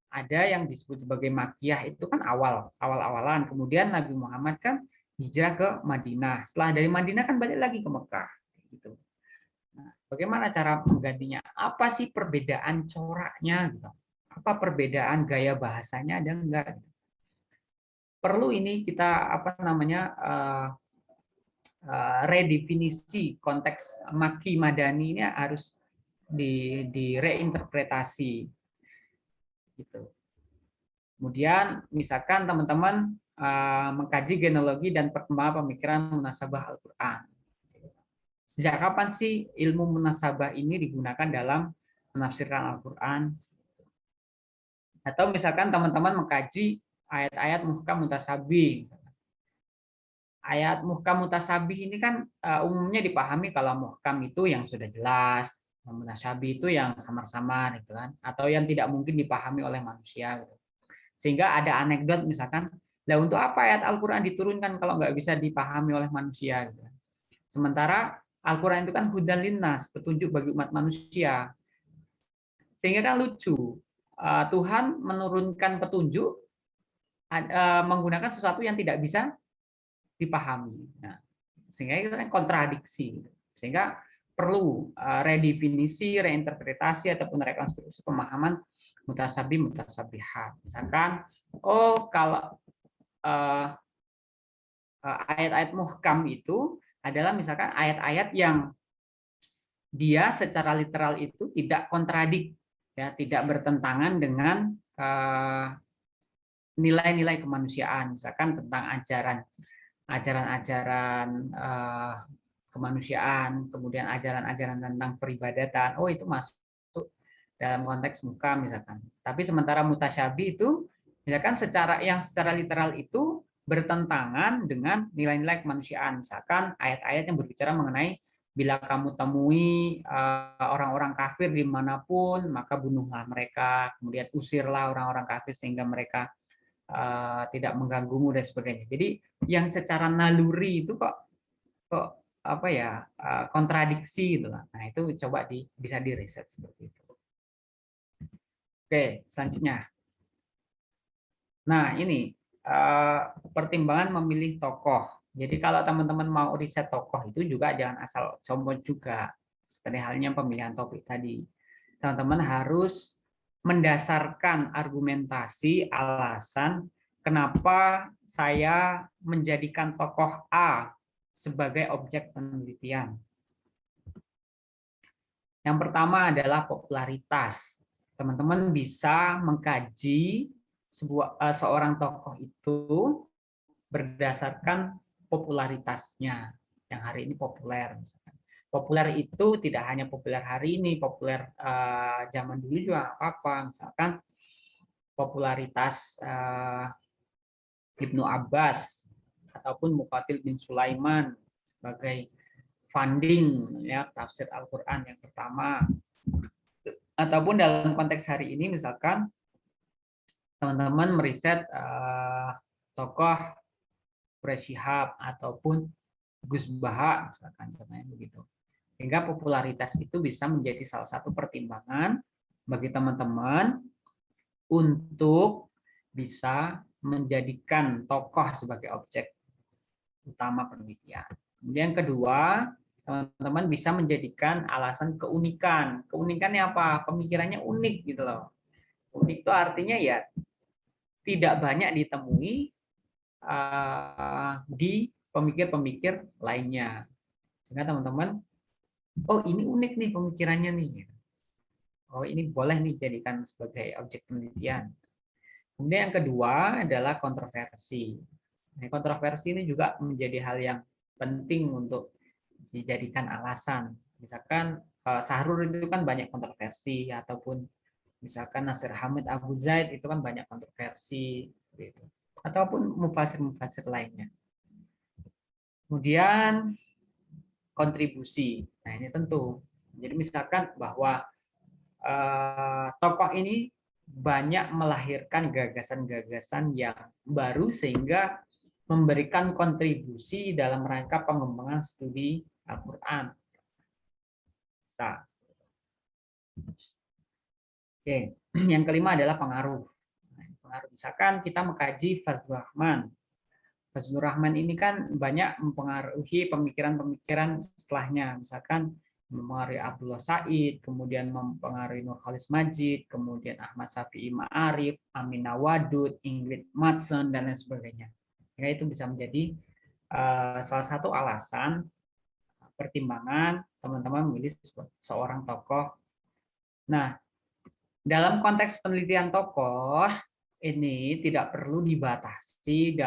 Ada yang disebut sebagai Makkiyah itu kan awal-awalan. Kemudian Nabi Muhammad kan hijrah ke Madinah. Setelah dari Madinah kan balik lagi ke Mekah. Gitu. Nah, bagaimana cara menggantinya? Apa sih perbedaan coraknya? Gitu. Apa perbedaan gaya bahasanya ada enggak? Perlu ini kita redefinisi konteks Makki Madani ini harus direinterpretasi gitu. Kemudian misalkan teman-teman mengkaji genealogi dan perkembangan pemikiran munasabah Al-Quran. Sejak kapan sih ilmu munasabah ini digunakan dalam menafsirkan Al-Quran? Atau misalkan teman-teman mengkaji ayat-ayat muhkam mutasabih. Ayat muhkam mutasabih ini kan umumnya dipahami kalau muhkam itu yang sudah jelas, mutasabih itu yang samar-samar gitu kan, atau yang tidak mungkin dipahami oleh manusia gitu. Sehingga ada anekdot misalkan, lah untuk apa ayat Al-Qur'an diturunkan kalau nggak bisa dipahami oleh manusia gitu. Sementara Al-Qur'an itu kan hudan linnas, petunjuk bagi umat manusia. Sehingga kan lucu, Tuhan menurunkan petunjuk menggunakan sesuatu yang tidak bisa dipahami. Nah, sehingga itu kan kontradiksi. Sehingga perlu redefinisi, reinterpretasi ataupun rekonstruksi pemahaman mutasabih mutasabihat. Misalkan, oh kalau ayat-ayat muhkam itu adalah misalkan ayat-ayat yang dia secara literal itu tidak kontradik, ya, tidak bertentangan dengan nilai-nilai kemanusiaan, misalkan tentang ajaran-ajaran kemanusiaan, kemudian ajaran-ajaran tentang peribadatan, oh itu masuk dalam konteks muhkam misalkan. Tapi sementara mutasyabi itu misalkan secara literal itu bertentangan dengan nilai-nilai kemanusiaan, misalkan ayat-ayat yang berbicara mengenai bila kamu temui orang-orang kafir dimanapun, maka bunuhlah mereka, kemudian usirlah orang-orang kafir sehingga mereka tidak mengganggumu dan sebagainya. Jadi yang secara naluri itu kok apa ya, kontradiksi gitu lah. Nah itu coba bisa diriset seperti itu. Oke, selanjutnya. Nah ini pertimbangan memilih tokoh. Jadi kalau teman-teman mau riset tokoh itu juga jangan asal comot juga. Seperti halnya pemilihan topik tadi. Teman-teman harus mendasarkan argumentasi, alasan kenapa saya menjadikan tokoh A sebagai objek penelitian. Yang pertama adalah popularitas. Teman-teman bisa mengkaji seorang tokoh itu berdasarkan popularitasnya. Yang hari ini populer. Misalkan. Populer itu tidak hanya populer hari ini, populer zaman dulu juga apa. Misalkan popularitas Ibnu Abbas ataupun Muqatil bin Sulaiman sebagai funding ya tafsir Al-Qur'an yang pertama, ataupun dalam konteks hari ini misalkan teman-teman meriset tokoh Quraish Shihab ataupun Gus Baha misalkan contohnya begitu. Sehingga popularitas itu bisa menjadi salah satu pertimbangan bagi teman-teman untuk bisa menjadikan tokoh sebagai objek utama penelitian. Kemudian kedua, teman-teman bisa menjadikan alasan keunikan. Keunikannya apa? Pemikirannya unik gitu loh. Unik itu artinya ya tidak banyak ditemui di pemikir-pemikir lainnya. Sehingga teman-teman, oh ini unik nih pemikirannya nih. Oh ini boleh nih jadikan sebagai objek penelitian. Kemudian yang kedua adalah kontroversi. Nah, kontroversi ini juga menjadi hal yang penting untuk dijadikan alasan. Misalkan Sahrur itu kan banyak kontroversi, ataupun misalkan Nasir Hamid Abu Zaid itu kan banyak kontroversi, gitu. Ataupun mufasir-mufasir lainnya. Kemudian kontribusi. Nah ini tentu. Jadi misalkan bahwa tokoh ini banyak melahirkan gagasan-gagasan yang baru sehingga memberikan kontribusi dalam rangka pengembangan studi Al-Quran. Oke, yang kelima adalah pengaruh. Pengaruh misalkan kita mengkaji Fazlur Rahman. Fazlur Rahman ini kan banyak mempengaruhi pemikiran-pemikiran setelahnya. Misalkan mempengaruhi Abdullah Said, kemudian mempengaruhi Nurholis Majid, kemudian Ahmad Syafi'i Ma'arif, Aminah Wadud, Ingrid Mattson, dan lain sebagainya. Sehingga itu bisa menjadi salah satu alasan pertimbangan teman-teman memilih seorang tokoh. Nah, dalam konteks penelitian tokoh ini tidak perlu dibatasi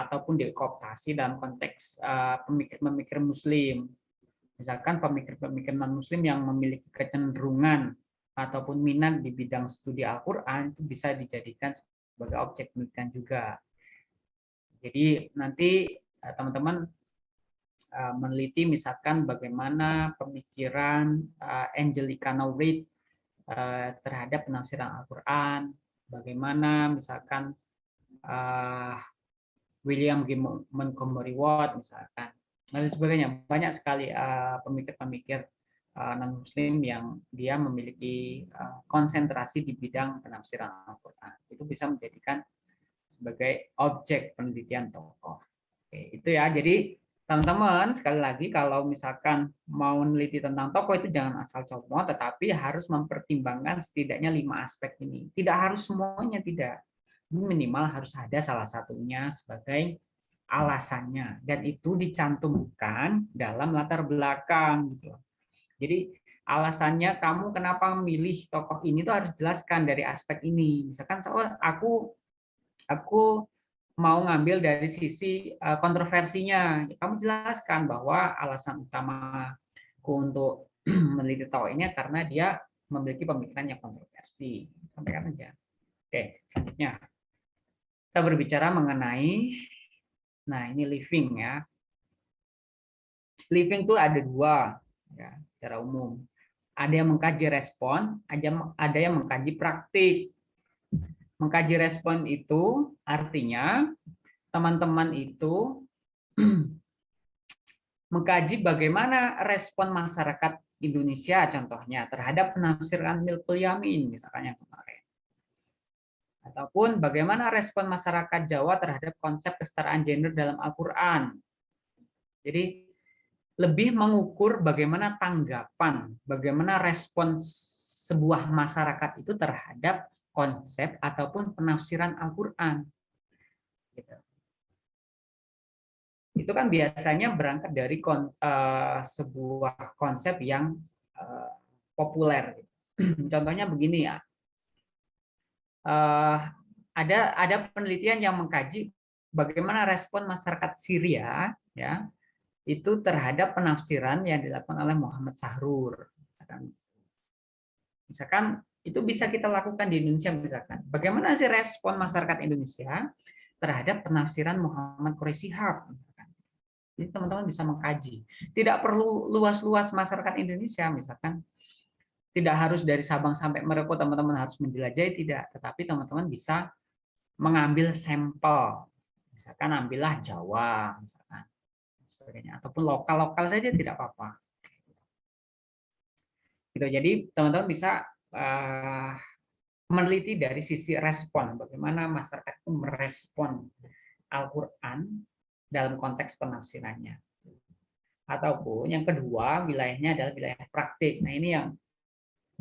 ataupun dikooptasi dalam konteks pemikir-pemikir Muslim. Misalkan pemikir-pemikir non-Muslim yang memiliki kecenderungan ataupun minat di bidang studi Al-Quran itu bisa dijadikan sebagai objek penelitian juga. Jadi nanti teman-teman meneliti misalkan bagaimana pemikiran Angelica Knowles terhadap penafsiran Al-Quran, bagaimana misalkan William G. Montgomery Watt misalkan, dan sebagainya. Banyak sekali pemikir-pemikir non-Muslim yang dia memiliki konsentrasi di bidang penafsiran Al-Quran. Itu bisa menjadikan sebagai objek penelitian tokoh. Oke, itu ya. Jadi teman-teman, sekali lagi kalau misalkan mau meneliti tentang tokoh itu jangan asal comot, tetapi harus mempertimbangkan setidaknya 5 aspek ini. Tidak harus semuanya, tidak. Minimal harus ada salah satunya sebagai alasannya, dan itu dicantumkan dalam latar belakang gitu. Jadi alasannya kamu kenapa memilih tokoh ini tuh harus jelaskan dari aspek ini. Misalkan aku mau ngambil dari sisi kontroversinya, kamu jelaskan bahwa alasan utamaku untuk meneliti tokoh ini karena dia memiliki pemikiran yang kontroversi. Sampaikan aja. Oke, selanjutnya kita berbicara mengenai, nah ini living ya. Living itu ada 2 ya, secara umum. Ada yang mengkaji respon, ada yang mengkaji praktik. Mengkaji respon itu artinya teman-teman itu mengkaji bagaimana respon masyarakat Indonesia contohnya terhadap penafsiran Milkul Yamin misalkan yang kemarin. Ataupun bagaimana respon masyarakat Jawa terhadap konsep kesetaraan gender dalam Al-Quran. Jadi lebih mengukur bagaimana tanggapan, bagaimana respon sebuah masyarakat itu terhadap konsep ataupun penafsiran Al-Quran. Gitu. Itu kan biasanya berangkat dari sebuah konsep yang populer. Contohnya begini ya. Ada penelitian yang mengkaji bagaimana respon masyarakat Syria ya itu terhadap penafsiran yang dilakukan oleh Muhammad Sahrur. Misalkan itu bisa kita lakukan di Indonesia misalkan. Bagaimana sih respon masyarakat Indonesia terhadap penafsiran Muhammad Quraish Shihab? Jadi teman-teman bisa mengkaji. Tidak perlu luas-luas masyarakat Indonesia misalkan. Tidak harus dari Sabang sampai Merauke teman-teman harus menjelajahi, tidak. Tetapi teman-teman bisa mengambil sampel. Misalkan ambillah Jawa, misalkan, sebagainya. Ataupun lokal-lokal saja tidak apa-apa. Gitu. Jadi teman-teman bisa meneliti dari sisi respon. Bagaimana masyarakat itu merespon Al-Quran dalam konteks penafsirannya. Ataupun yang kedua, wilayahnya adalah wilayah praktik. Nah ini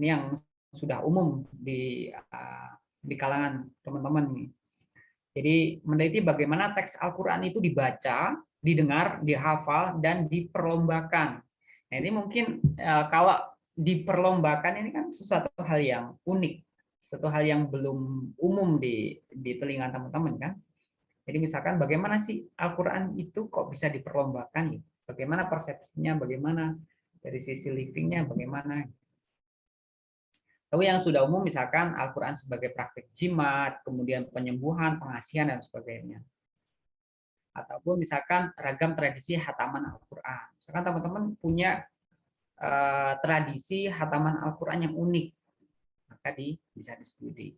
yang sudah umum di kalangan teman-teman. Jadi meneliti bagaimana teks Al-Quran itu dibaca, didengar, dihafal, dan diperlombakan. Nah, ini mungkin kalau diperlombakan ini kan sesuatu hal yang unik, sesuatu hal yang belum umum di telinga teman-teman kan. Jadi misalkan bagaimana sih Al-Quran itu kok bisa diperlombakan? Bagaimana persepsinya, bagaimana dari sisi livingnya, bagaimana? Tapi yang sudah umum misalkan Al-Quran sebagai praktik jimat, kemudian penyembuhan, pengasihan, dan sebagainya. Ataupun misalkan ragam tradisi hataman Al-Quran. Misalkan teman-teman punya tradisi hataman Al-Quran yang unik, maka bisa di-studi.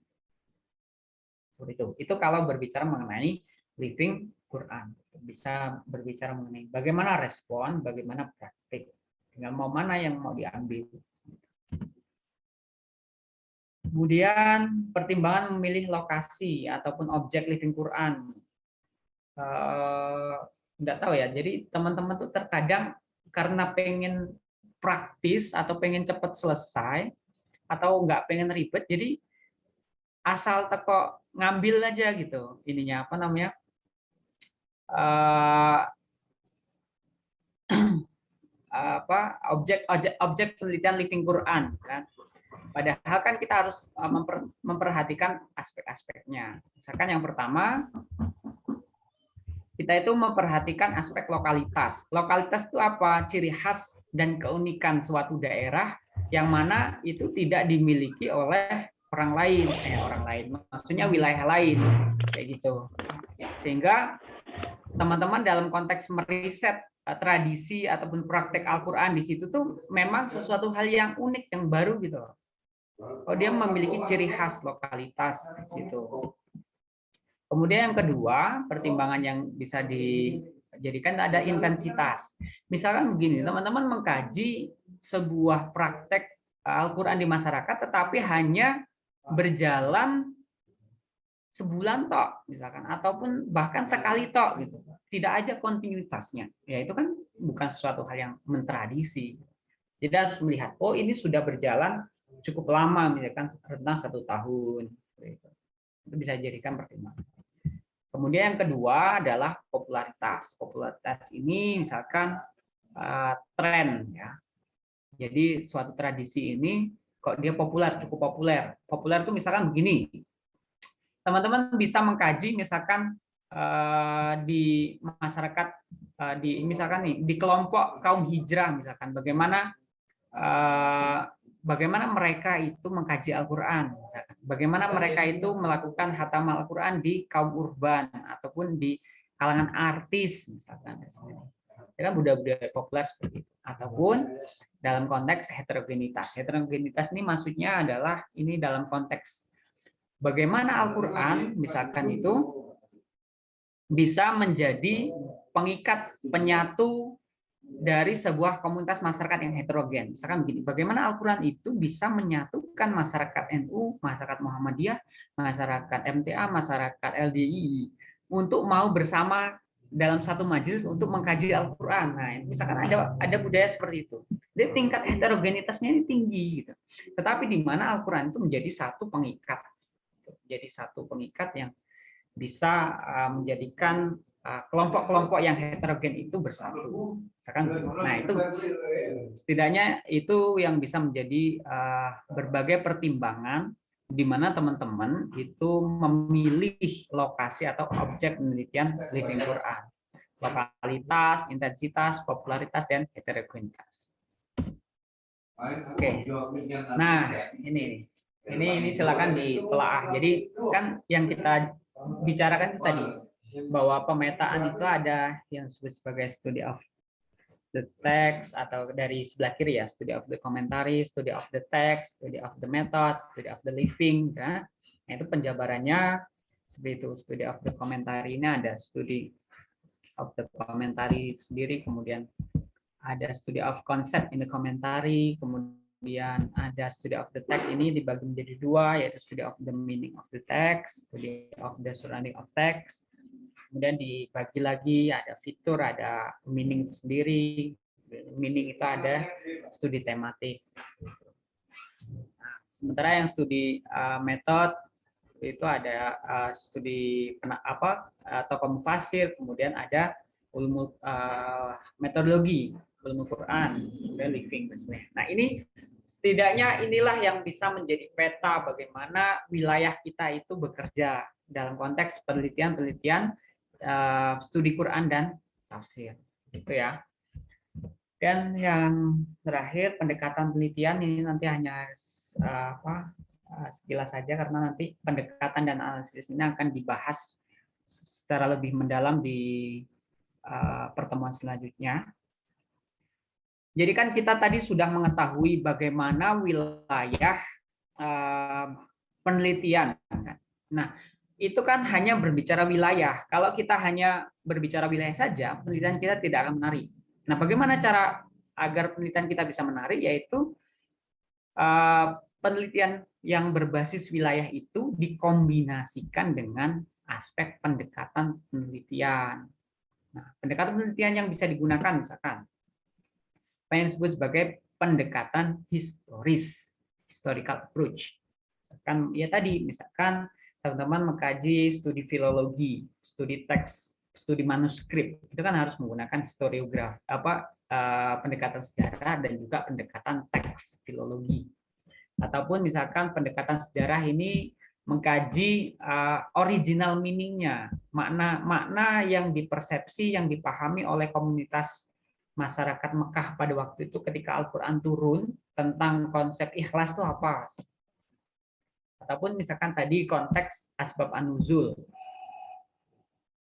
Seperti itu. Itu kalau berbicara mengenai living Quran. Bisa berbicara mengenai bagaimana respon, bagaimana praktik. Tinggal mau mana yang mau diambil. Kemudian pertimbangan memilih lokasi ataupun objek living Quran. Enggak tahu ya. Jadi teman-teman tuh terkadang karena pengen praktis atau pengen cepat selesai atau nggak pengen ribet, jadi asal teko ngambil aja gitu. Ininya apa namanya? Objek penelitian living Quran kan. Padahal kan kita harus memperhatikan aspek-aspeknya. Misalkan yang pertama, kita itu memperhatikan aspek lokalitas. Lokalitas itu apa? Ciri khas dan keunikan suatu daerah yang mana itu tidak dimiliki oleh orang lain, maksudnya wilayah lain, kayak gitu. Sehingga teman-teman dalam konteks meriset tradisi ataupun praktek Al-Quran di situ tuh memang sesuatu hal yang unik, yang baru gitu. Oh, dia memiliki ciri khas lokalitas di situ. Kemudian yang kedua, pertimbangan yang bisa dijadikan ada intensitas. Misalkan begini, teman-teman mengkaji sebuah praktek Al-Quran di masyarakat, tetapi hanya berjalan sebulan tok, misalkan, ataupun bahkan sekali tok gitu. Tidak ada kontinuitasnya. Ya itu kan bukan sesuatu hal yang mentradisi. Jadi harus melihat, oh ini sudah berjalan cukup lama, misalkan rentang 1 tahun. Itu bisa dijadikan pertimbangan. Kemudian yang kedua adalah popularitas. Popularitas ini misalkan tren, ya. Jadi suatu tradisi ini kok dia populer, cukup populer. Populer itu misalkan begini. Teman-teman bisa mengkaji misalkan di masyarakat misalkan nih di kelompok kaum hijrah misalkan bagaimana mereka itu mengkaji Al-Qur'an, misalkan. Bagaimana mereka itu melakukan khatam Al-Qur'an di kaum urban ataupun di kalangan artis misalkan. Ya kan budaya-budaya populer seperti itu. Ataupun dalam konteks heterogenitas. Heterogenitas ini maksudnya adalah ini dalam konteks bagaimana Al-Qur'an misalkan itu bisa menjadi pengikat, penyatu dari sebuah komunitas masyarakat yang heterogen. Misalkan begini, bagaimana Al-Quran itu bisa menyatukan masyarakat NU, masyarakat Muhammadiyah, masyarakat MTA, masyarakat LDI untuk mau bersama dalam satu majelis untuk mengkaji Al-Quran. Nah, misalkan ada budaya seperti itu. Jadi tingkat heterogenitasnya ini tinggi gitu. Tetapi di mana Al-Quran itu menjadi satu pengikat. Jadi satu pengikat yang bisa menjadikan kelompok-kelompok yang heterogen itu bersatu. Nah, itu setidaknya itu yang bisa menjadi berbagai pertimbangan di mana teman-teman itu memilih lokasi atau objek penelitian Living Quran. Lokalitas, intensitas, popularitas, dan heterogenitas. Oke. Nah, ini silakan ditelaah. Jadi kan yang kita bicarakan tadi bahwa pemetaan itu ada yang disebut sebagai study of the text atau dari sebelah kiri ya, study of the commentary, study of the text, study of the method, study of the living, ya. Nah, itu penjabarannya seperti itu. Study of the commentary ini ada study of the commentary sendiri, kemudian ada study of concept in the commentary, kemudian ada study of the text, ini dibagi menjadi dua, yaitu study of the meaning of the text, study of the surrounding of text. Kemudian dibagi lagi, ada fitur, ada meaning sendiri. Meaning itu ada studi tematik. Nah, sementara yang studi metode itu ada studi tokoh mufasir, kemudian ada ilmu metodologi, ilmu Quran, kemudian living. Nah, ini setidaknya inilah yang bisa menjadi peta bagaimana wilayah kita itu bekerja dalam konteks penelitian studi Quran dan tafsir, gitu ya. Dan yang terakhir pendekatan penelitian ini nanti hanya sekilas saja karena nanti pendekatan dan analisis ini akan dibahas secara lebih mendalam di pertemuan selanjutnya. Jadi kan kita tadi sudah mengetahui bagaimana wilayah penelitian. Nah, itu kan hanya berbicara wilayah. Kalau kita hanya berbicara wilayah saja, penelitian kita tidak akan menarik. Nah, bagaimana cara agar penelitian kita bisa menarik? Yaitu penelitian yang berbasis wilayah itu dikombinasikan dengan aspek pendekatan penelitian. Nah, pendekatan penelitian yang bisa digunakan misalkan apa yang disebut sebagai pendekatan historis, historical approach. Misalkan ya tadi, misalkan teman-teman mengkaji studi filologi, studi teks, studi manuskrip, itu kan harus menggunakan historiografi, pendekatan sejarah dan juga pendekatan teks filologi. Ataupun misalkan pendekatan sejarah ini mengkaji original meaning-nya, makna yang dipersepsi, yang dipahami oleh komunitas masyarakat Mekah pada waktu itu ketika Al-Quran turun tentang konsep ikhlas itu apa. ataupun misalkan tadi konteks asbab an-nuzul.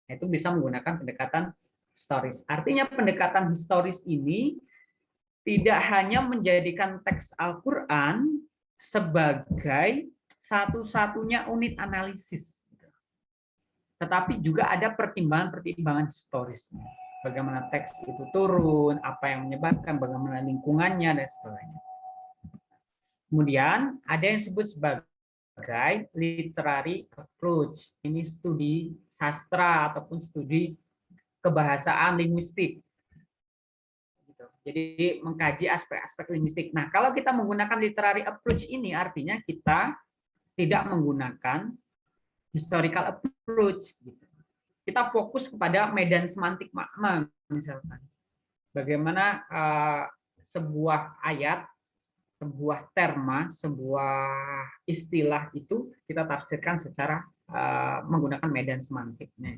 Itu bisa menggunakan pendekatan historis. Artinya pendekatan historis ini tidak hanya menjadikan teks Al-Quran sebagai satu-satunya unit analisis, tetapi juga ada pertimbangan-pertimbangan historis. Bagaimana teks itu turun, apa yang menyebabkan, bagaimana lingkungannya, dan sebagainya. Kemudian ada yang disebut sebagai literary approach. Ini studi sastra ataupun studi kebahasaan linguistik. Jadi mengkaji aspek-aspek linguistik. Nah, kalau kita menggunakan literary approach ini artinya kita tidak menggunakan historical approach. Kita fokus kepada medan semantik makna, misalkan. Bagaimana sebuah ayat, sebuah terma, sebuah istilah itu kita tafsirkan secara menggunakan medan semantiknya.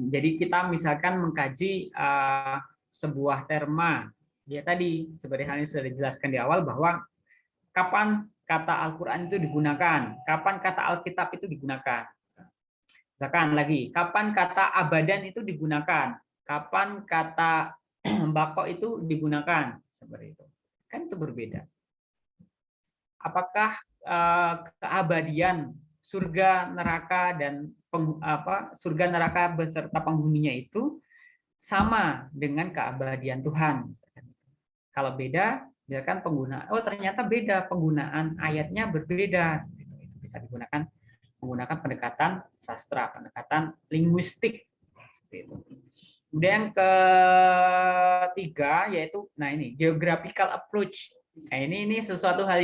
Jadi kita misalkan mengkaji sebuah terma, ya tadi seperti halnya sudah dijelaskan di awal bahwa kapan kata Al-Quran itu digunakan, kapan kata Alkitab itu digunakan. Misalkan lagi, kapan kata abadan itu digunakan, kapan kata bako itu digunakan, seperti itu. Kan itu berbeda. Apakah keabadian surga, neraka, dan surga, neraka beserta penghuninya itu sama dengan keabadian Tuhan. Kalau beda, misalkan penggunaan, oh ternyata beda, penggunaan ayatnya berbeda. Itu bisa digunakan menggunakan pendekatan sastra, pendekatan linguistik. Kemudian yang ketiga yaitu, nah ini geographical approach. Nah, ini sesuatu hal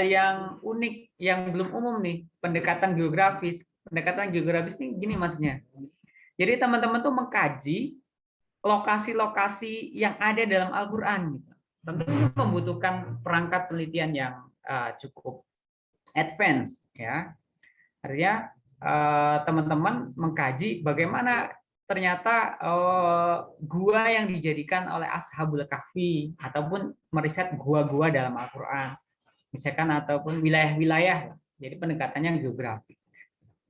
yang unik, yang belum umum nih, pendekatan geografis. Pendekatan geografis ini gini maksudnya. Jadi teman-teman tuh mengkaji lokasi-lokasi yang ada dalam Al-Quran. Tentunya membutuhkan perangkat penelitian yang cukup advance, ya. Artinya teman-teman mengkaji bagaimana ternyata gua yang dijadikan oleh Ashabul Kahfi ataupun meriset gua-gua dalam Al-Quran. Misalkan ataupun wilayah-wilayah, jadi pendekatannya geografi.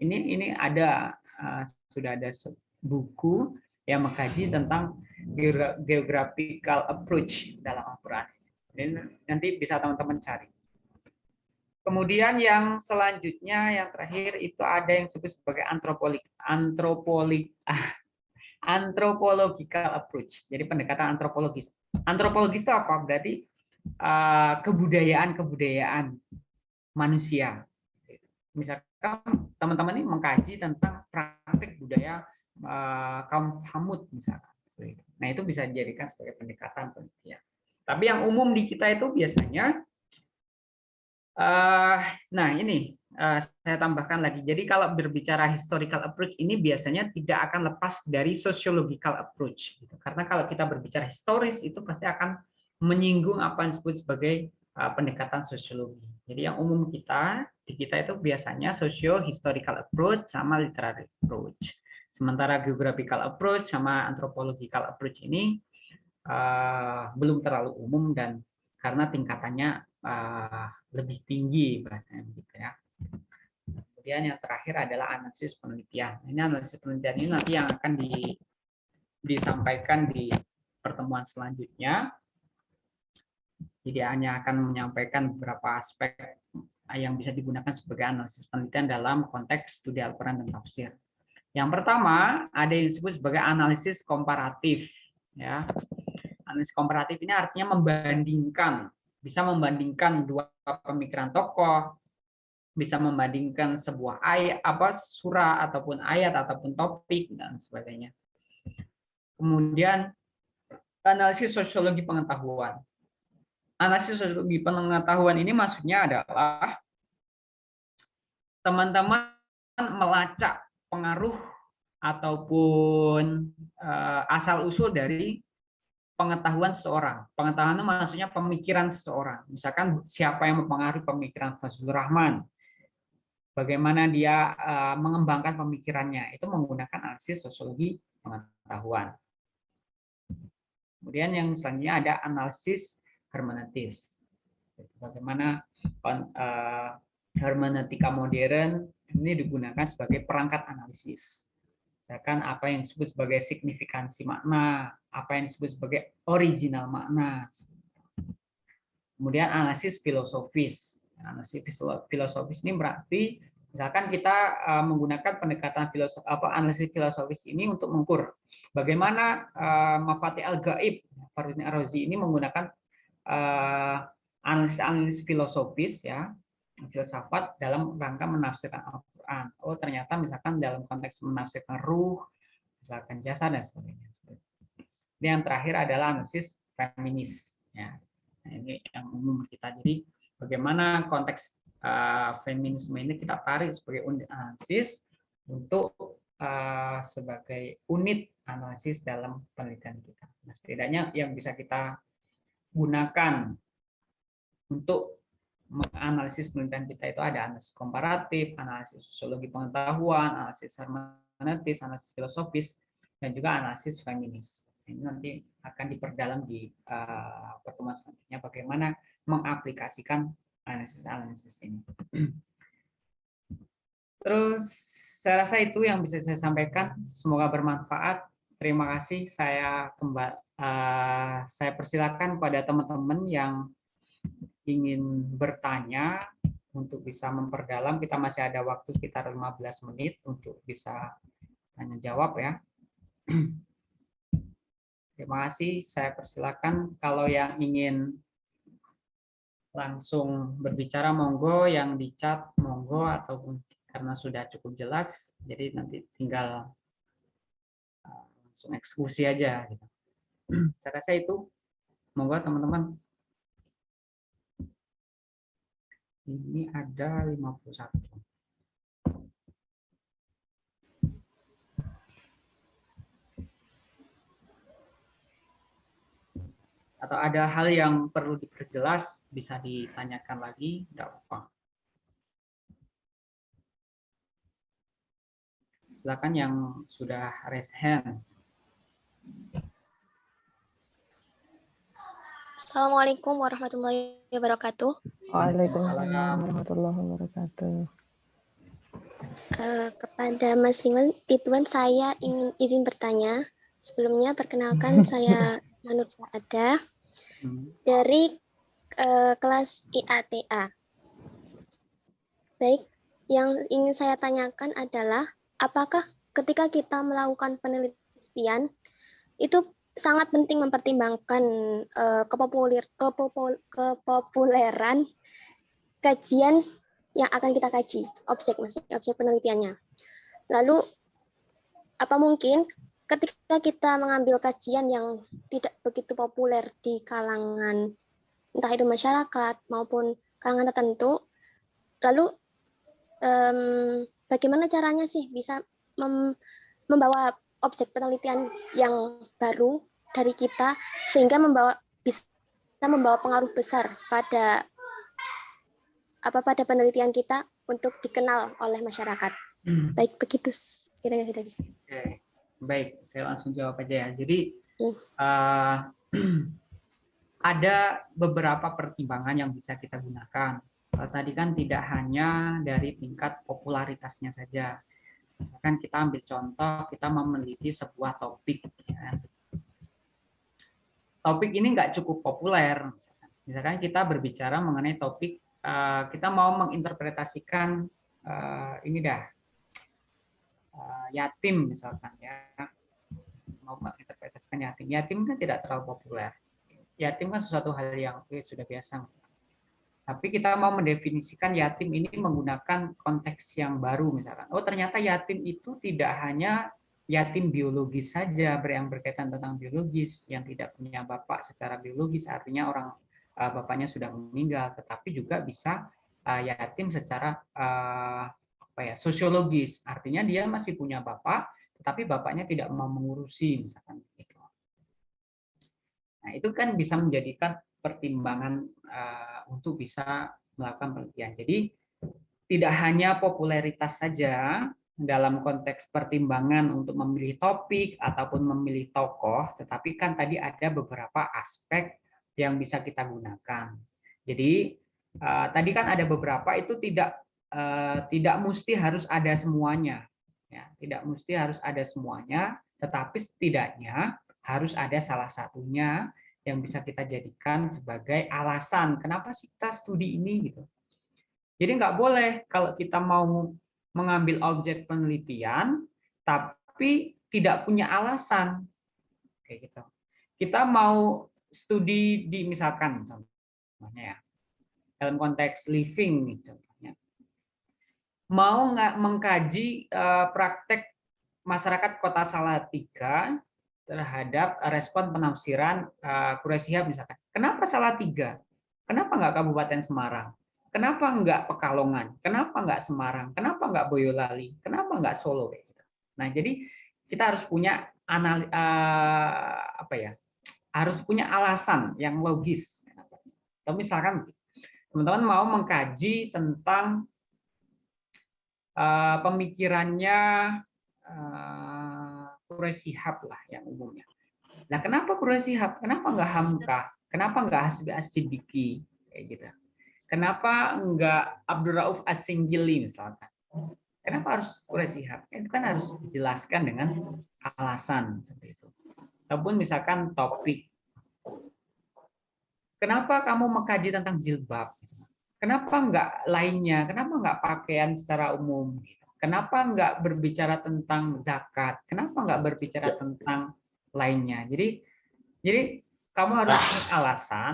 Ini ada sudah ada buku yang mengkaji tentang geographical approach dalam Al-Quran. Nanti bisa teman-teman cari. Kemudian yang selanjutnya, yang terakhir itu ada yang disebut sebagai anthropological approach. Jadi pendekatan antropologis. Antropologis itu apa? Berarti kebudayaan manusia. Misalkan teman-teman ini mengkaji tentang praktik budaya kaum Samud misalkan. Nah, itu bisa dijadikan sebagai pendekatan penelitian. Tapi yang umum di kita itu biasanya nah ini saya tambahkan lagi. Jadi kalau berbicara historical approach ini biasanya tidak akan lepas dari sociological approach. Karena kalau kita berbicara historis itu pasti akan menyinggung apa yang disebut sebagai pendekatan sosiologi. Jadi yang umum di kita itu biasanya socio-historical approach sama literary approach. Sementara geographical approach sama anthropological approach ini belum terlalu umum dan karena tingkatannya lebih tinggi bahasanya begitu ya. Kemudian yang terakhir adalah analisis penelitian. Ini analisis penelitian ini nanti yang akan disampaikan di pertemuan selanjutnya. Jadi hanya akan menyampaikan beberapa aspek yang bisa digunakan sebagai analisis penelitian dalam konteks studi Al-Quran dan tafsir. Yang pertama ada yang disebut sebagai analisis komparatif. Ya, analisis komparatif ini artinya membandingkan, bisa membandingkan dua pemikiran tokoh, bisa membandingkan sebuah ayat, surah ataupun ayat ataupun topik dan sebagainya. Kemudian analisis sosiologi pengetahuan. Analisis sosiologi pengetahuan ini maksudnya adalah teman-teman melacak pengaruh ataupun asal-usul dari pengetahuan seseorang. Pengetahuan itu maksudnya pemikiran seseorang. Misalkan siapa yang mempengaruhi pemikiran Fazlur Rahman, bagaimana dia mengembangkan pemikirannya, itu menggunakan analisis sosiologi pengetahuan. Kemudian yang selanjutnya ada analisis hermeneutis. Bagaimana hermeneutika modern ini digunakan sebagai perangkat analisis. Misalkan apa yang disebut sebagai signifikansi makna, apa yang disebut sebagai original makna. Kemudian analisis filosofis. Analisis filosofis ini berarti misalkan kita menggunakan pendekatan analisis filosofis ini untuk mengukur bagaimana Mafatih al-Ghaib Fakhruddin Ar-Razi ini menggunakan analisis filosofis, ya, filsafat dalam rangka menafsirkan Al-Quran. Oh, ternyata misalkan dalam konteks menafsirkan ruh, misalkan jasa dan sebagainya. Ini yang terakhir adalah analisis feminis. Ya. Nah, ini yang umum kita. Jadi bagaimana konteks feminisme ini kita tarik sebagai unit analisis untuk sebagai unit analisis dalam penelitian kita. Nah, setidaknya yang bisa kita gunakan untuk menganalisis penelitian kita itu ada analisis komparatif, analisis sosiologi pengetahuan, analisis hermeneutis, analisis filosofis, dan juga analisis feminis. Ini nanti akan diperdalam di pertemuan selanjutnya bagaimana mengaplikasikan analisis ini. Terus saya rasa itu yang bisa saya sampaikan. Semoga bermanfaat. Terima kasih. Saya persilakan pada teman-teman yang ingin bertanya untuk bisa memperdalam. Kita masih ada waktu sekitar 15 menit untuk bisa tanya jawab, ya. Terima kasih. Saya persilakan. Kalau yang ingin langsung berbicara monggo, yang di chat monggo, ataupun karena sudah cukup jelas, jadi nanti tinggal langsung eksekusi aja. Gitu. Saya rasa itu, monggo teman-teman. Ini ada 51. Atau ada hal yang perlu diperjelas, bisa ditanyakan lagi, tidak apa-apa. Silakan yang sudah raise hand. Assalamualaikum warahmatullahi wabarakatuh. Waalaikumsalam warahmatullahi wabarakatuh. Kepada Mas Ridwan, saya ingin izin bertanya. Sebelumnya perkenalkan saya Manur Saada dari kelas IATA. Baik, yang ingin saya tanyakan adalah apakah ketika kita melakukan penelitian itu sangat penting mempertimbangkan kepopuleran kajian yang akan kita kaji, objek penelitiannya. Lalu, apa mungkin ketika kita mengambil kajian yang tidak begitu populer di kalangan entah itu masyarakat maupun kalangan tertentu, lalu bagaimana caranya sih bisa membawa objek penelitian yang baru dari kita sehingga bisa membawa pengaruh besar pada penelitian kita untuk dikenal oleh masyarakat. Baik, begitu kira-kira sudah bisa. Oke. Baik, saya langsung jawab aja ya. Jadi ada beberapa pertimbangan yang bisa kita gunakan. Tadi kan tidak hanya dari tingkat popularitasnya saja. Misalkan kita ambil contoh, kita mau meneliti sebuah topik. Ya. Topik ini nggak cukup populer. Misalkan kita berbicara mengenai topik, kita mau menginterpretasikan yatim misalkan, ya. Mau menginterpretasikan yatim. Yatim kan tidak terlalu populer. Yatim kan sesuatu hal yang sudah biasa. Tapi kita mau mendefinisikan yatim ini menggunakan konteks yang baru misalkan. Oh, ternyata yatim itu tidak hanya yatim biologis saja, yang berkaitan tentang biologis, yang tidak punya bapak secara biologis, artinya orang bapaknya sudah meninggal, tetapi juga bisa yatim secara sosiologis, artinya dia masih punya bapak, tetapi bapaknya tidak mau mengurusi misalkan itu. Nah, itu kan bisa menjadikan pertimbangan untuk bisa melakukan penelitian. Jadi tidak hanya popularitas saja dalam konteks pertimbangan untuk memilih topik ataupun memilih tokoh, tetapi kan tadi ada beberapa aspek yang bisa kita gunakan. Jadi tadi kan ada beberapa itu tidak mesti harus ada semuanya, ya, tidak mesti harus ada semuanya, tetapi setidaknya harus ada salah satunya yang bisa kita jadikan sebagai alasan kenapa sih kita studi ini gitu. Jadi nggak boleh kalau kita mau mengambil objek penelitian tapi tidak punya alasan kayak gitu. Kita mau studi di misalkan contohnya ya dalam konteks living nih contohnya mau nggak mengkaji praktek masyarakat Kota Salatiga terhadap respon penafsiran Quraish Shihab misalkan. Kenapa Salatiga? Kenapa nggak Kabupaten Semarang? Kenapa nggak Pekalongan? Kenapa nggak Semarang? Kenapa nggak Boyolali? Kenapa nggak Solo? Nah, jadi kita harus punya apa ya? Harus punya alasan yang logis. Atau misalkan teman-teman mau mengkaji tentang pemikirannya Quraish Shihab lah yang umumnya. Nah, kenapa Quraish Shihab? Kenapa nggak Hamka? Kenapa nggak Hasbi As-Siddiqi? Kayak gitu. Kenapa nggak Abdul Rauf As-Singgili misalkan? Kenapa harus Quraish Shihab? Itu kan harus dijelaskan dengan alasan seperti itu. Ataupun misalkan topik. Kenapa kamu mengkaji tentang jilbab? Kenapa nggak lainnya? Kenapa nggak pakaian secara umum? Kenapa nggak berbicara tentang zakat? Kenapa nggak berbicara tentang lainnya? Jadi kamu harus punya alasan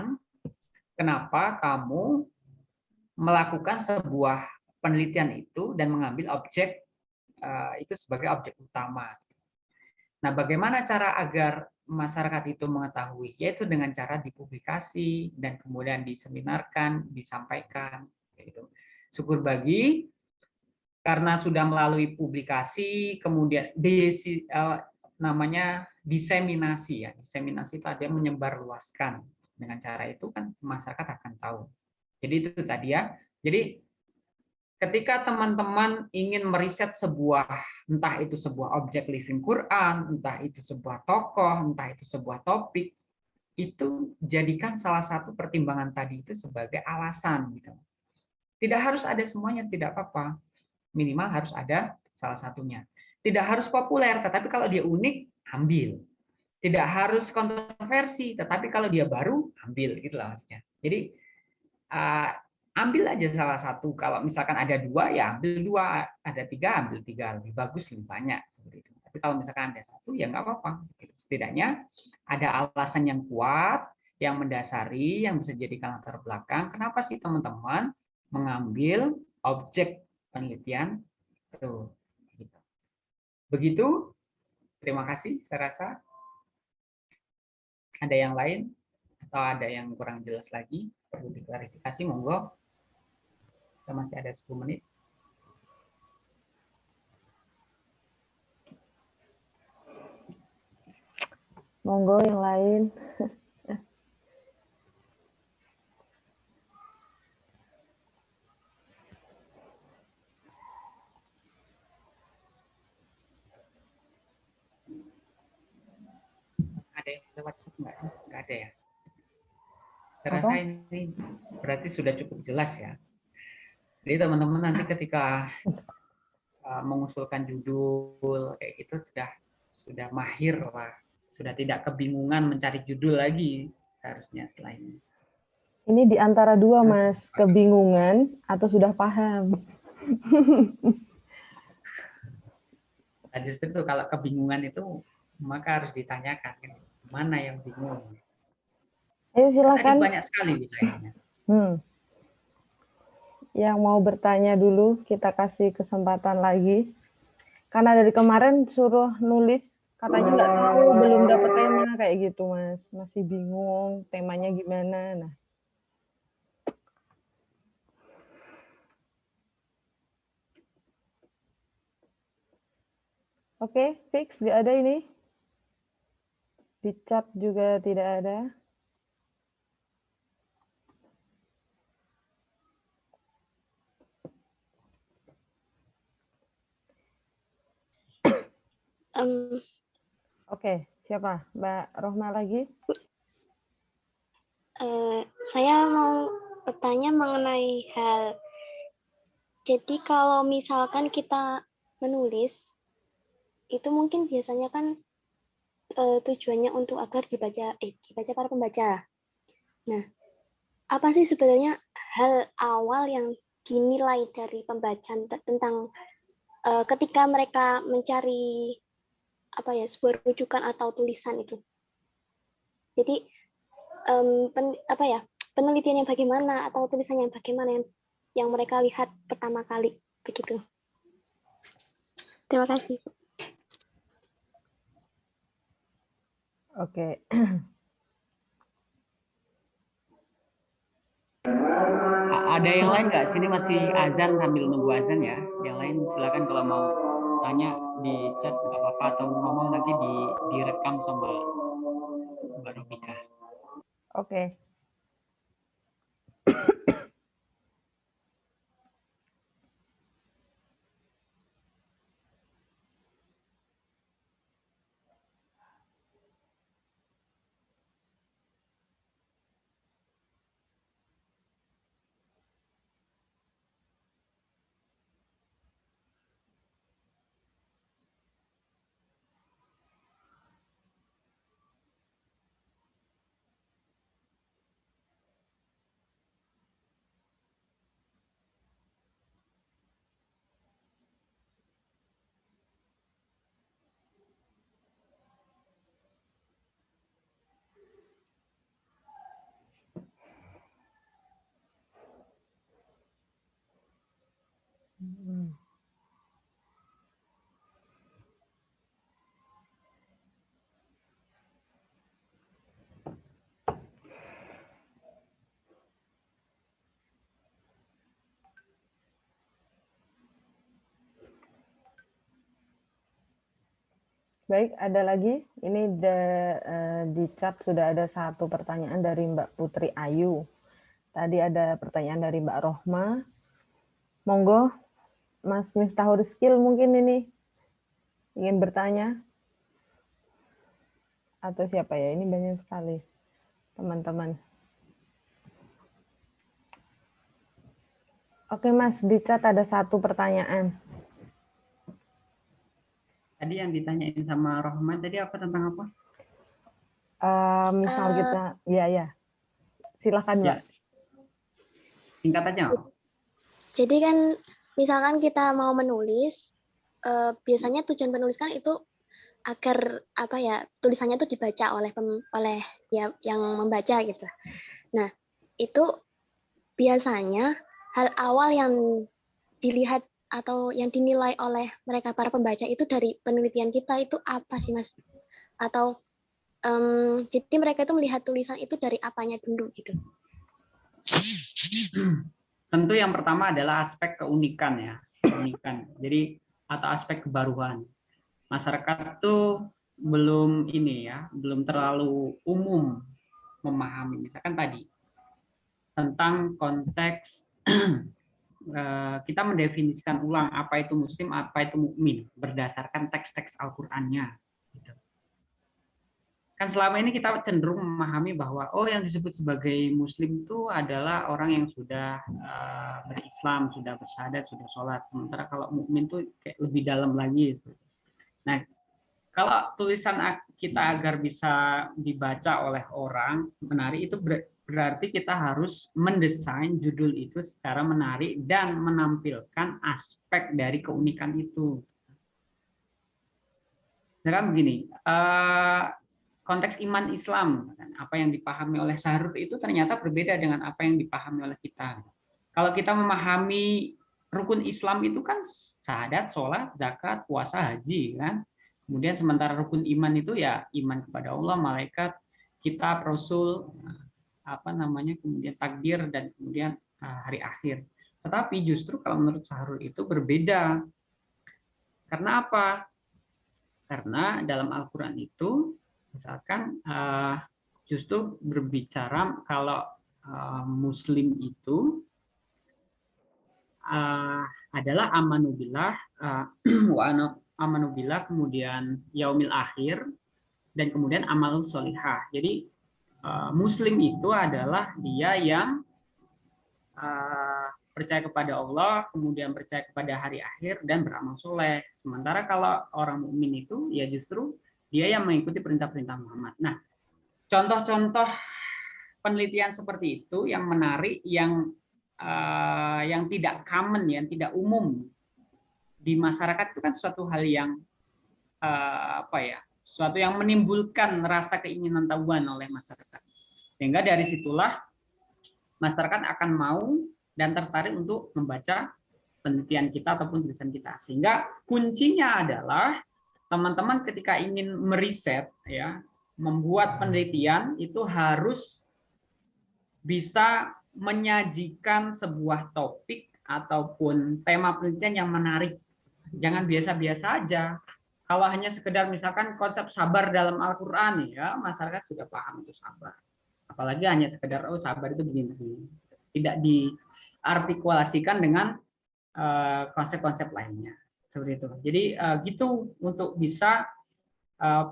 kenapa kamu melakukan sebuah penelitian itu dan mengambil objek itu sebagai objek utama. Nah, bagaimana cara agar masyarakat itu mengetahui? Yaitu dengan cara dipublikasi dan kemudian diseminarkan, disampaikan. Gitu. Syukur bagi karena sudah melalui publikasi, kemudian namanya diseminasi ya. Diseminasi itu ada yang menyebarluaskan. Dengan cara itu kan masyarakat akan tahu. Jadi itu tadi ya. Jadi ketika teman-teman ingin meriset sebuah, entah itu sebuah objek living Quran, entah itu sebuah tokoh, entah itu sebuah topik, itu jadikan salah satu pertimbangan tadi itu sebagai alasan gitu. Tidak harus ada semuanya, tidak apa-apa. Minimal harus ada salah satunya. Tidak harus populer, tetapi kalau dia unik, ambil. Tidak harus kontroversi, tetapi kalau dia baru, ambil. Itulah maksudnya. Jadi ambil aja salah satu. Kalau misalkan ada 2, ya ambil 2. Ada 3, ambil 3. Lebih bagus, lebih banyak. Seperti itu. Tapi kalau misalkan ada 1, ya nggak apa-apa. Setidaknya ada alasan yang kuat, yang mendasari, yang bisa jadikan latar belakang. Kenapa sih teman-teman mengambil objek penelitian itu? Begitu. Terima kasih. Saya rasa ada yang lain atau ada yang kurang jelas lagi perlu diklarifikasi, monggo. Kita masih ada 10 menit. Monggo yang lain. Ada yang lewat chat nggak sih? Nggak ada ya? Saya rasa ini berarti sudah cukup jelas ya. Jadi teman-teman nanti ketika mengusulkan judul kayak gitu sudah mahir lah, sudah tidak kebingungan mencari judul lagi seharusnya selain. Ini di antara 2, Mas, kebingungan atau sudah paham? Nah, justru itu kalau kebingungan itu maka harus ditanyakan mana yang bingung. Ayo silakan. Tadi banyak sekali wilayahnya. Yang mau bertanya dulu kita kasih kesempatan lagi. Karena dari kemarin suruh nulis, katanya nggak tahu, belum dapat tema kayak gitu, Mas. Masih bingung temanya gimana. Nah. Oke, fix, nggak ada ini. Di chat juga tidak ada. Oke, siapa? Mbak Rohma lagi? Saya mau bertanya mengenai hal. Jadi kalau misalkan kita menulis, itu mungkin biasanya kan tujuannya untuk agar dibaca para pembaca. Nah, apa sih sebenarnya hal awal yang dinilai dari pembacaan tentang ketika mereka mencari sebuah rujukan atau tulisan itu? Jadi penelitian yang bagaimana atau tulisan yang bagaimana yang mereka lihat pertama kali begitu. Terima kasih. Oke. Ada yang lain nggak? Sini masih azan, sambil nunggu azan ya. Yang lain silakan kalau mau tanya di chat nggak apa-apa, atau ngomong nanti direkam sama Mbak Robika. Oke. Baik, ada lagi. Ini di chat sudah ada satu pertanyaan dari Mbak Putri Ayu. Tadi ada pertanyaan dari Mbak Rohma. Monggo, Mas Miftahul Rizkil mungkin ini ingin bertanya. Atau siapa ya? Ini banyak sekali teman-teman. Oke Mas, di chat ada satu pertanyaan. Tadi yang ditanyain sama Rohman tadi apa, tentang apa? Misal kita, ya. Silakan Mbak. Singkat aja. Jadi kan misalkan kita mau menulis, biasanya tujuan penulis kan itu agar tulisannya itu dibaca oleh yang membaca gitu. Nah, itu biasanya hal awal yang dilihat atau yang dinilai oleh mereka para pembaca itu dari penelitian kita itu apa sih Mas? Atau jadi mereka itu melihat tulisan itu dari apanya dulu gitu? Tentu yang pertama adalah aspek keunikan ya, keunikan. Jadi atau aspek kebaruan. Masyarakat tuh belum belum terlalu umum memahami. Misalkan tadi tentang konteks kita mendefinisikan ulang apa itu muslim, apa itu mukmin berdasarkan teks-teks Al-Qur'annya. Gitu. Kan selama ini kita cenderung memahami bahwa yang disebut sebagai muslim itu adalah orang yang sudah berislam, sudah bersyahadat, sudah sholat. Sementara kalau mukmin itu kayak lebih dalam lagi. Nah, kalau tulisan kita agar bisa dibaca oleh orang menarik, itu berarti kita harus mendesain judul itu secara menarik dan menampilkan aspek dari keunikan itu. Sekarang begini, konteks iman Islam, apa yang dipahami oleh Sahrul itu ternyata berbeda dengan apa yang dipahami oleh kita. Kalau kita memahami rukun Islam itu kan syahadat, sholat, zakat, puasa, haji, kan. Kemudian sementara rukun iman itu ya iman kepada Allah, malaikat, kitab, rasul, kemudian takdir, dan kemudian hari akhir. Tetapi justru kalau menurut Sahrul itu berbeda. Karena apa? Karena dalam Al-Quran itu misalkan justru berbicara kalau muslim itu adalah amanubillah, amanubillah, kemudian yaumil akhir, dan kemudian amal solihah. Jadi muslim itu adalah dia yang percaya kepada Allah, kemudian percaya kepada hari akhir dan beramal soleh. Sementara kalau orang mukmin itu ya justru dia yang mengikuti perintah-perintah Muhammad. Nah, contoh-contoh penelitian seperti itu yang menarik, yang tidak common, yang tidak umum di masyarakat itu kan suatu hal yang suatu yang menimbulkan rasa keinginan tahuan oleh masyarakat. Sehingga dari situlah masyarakat akan mau dan tertarik untuk membaca penelitian kita ataupun tulisan kita. Sehingga kuncinya adalah teman-teman ketika ingin meriset, ya, membuat penelitian itu harus bisa menyajikan sebuah topik ataupun tema penelitian yang menarik. Jangan biasa-biasa aja. Kalau hanya sekedar misalkan konsep sabar dalam Al-Qur'an, ya, masyarakat sudah paham itu sabar. Apalagi hanya sekedar oh sabar itu begini, tidak diartikulasikan dengan konsep-konsep lainnya seperti itu. Jadi gitu untuk bisa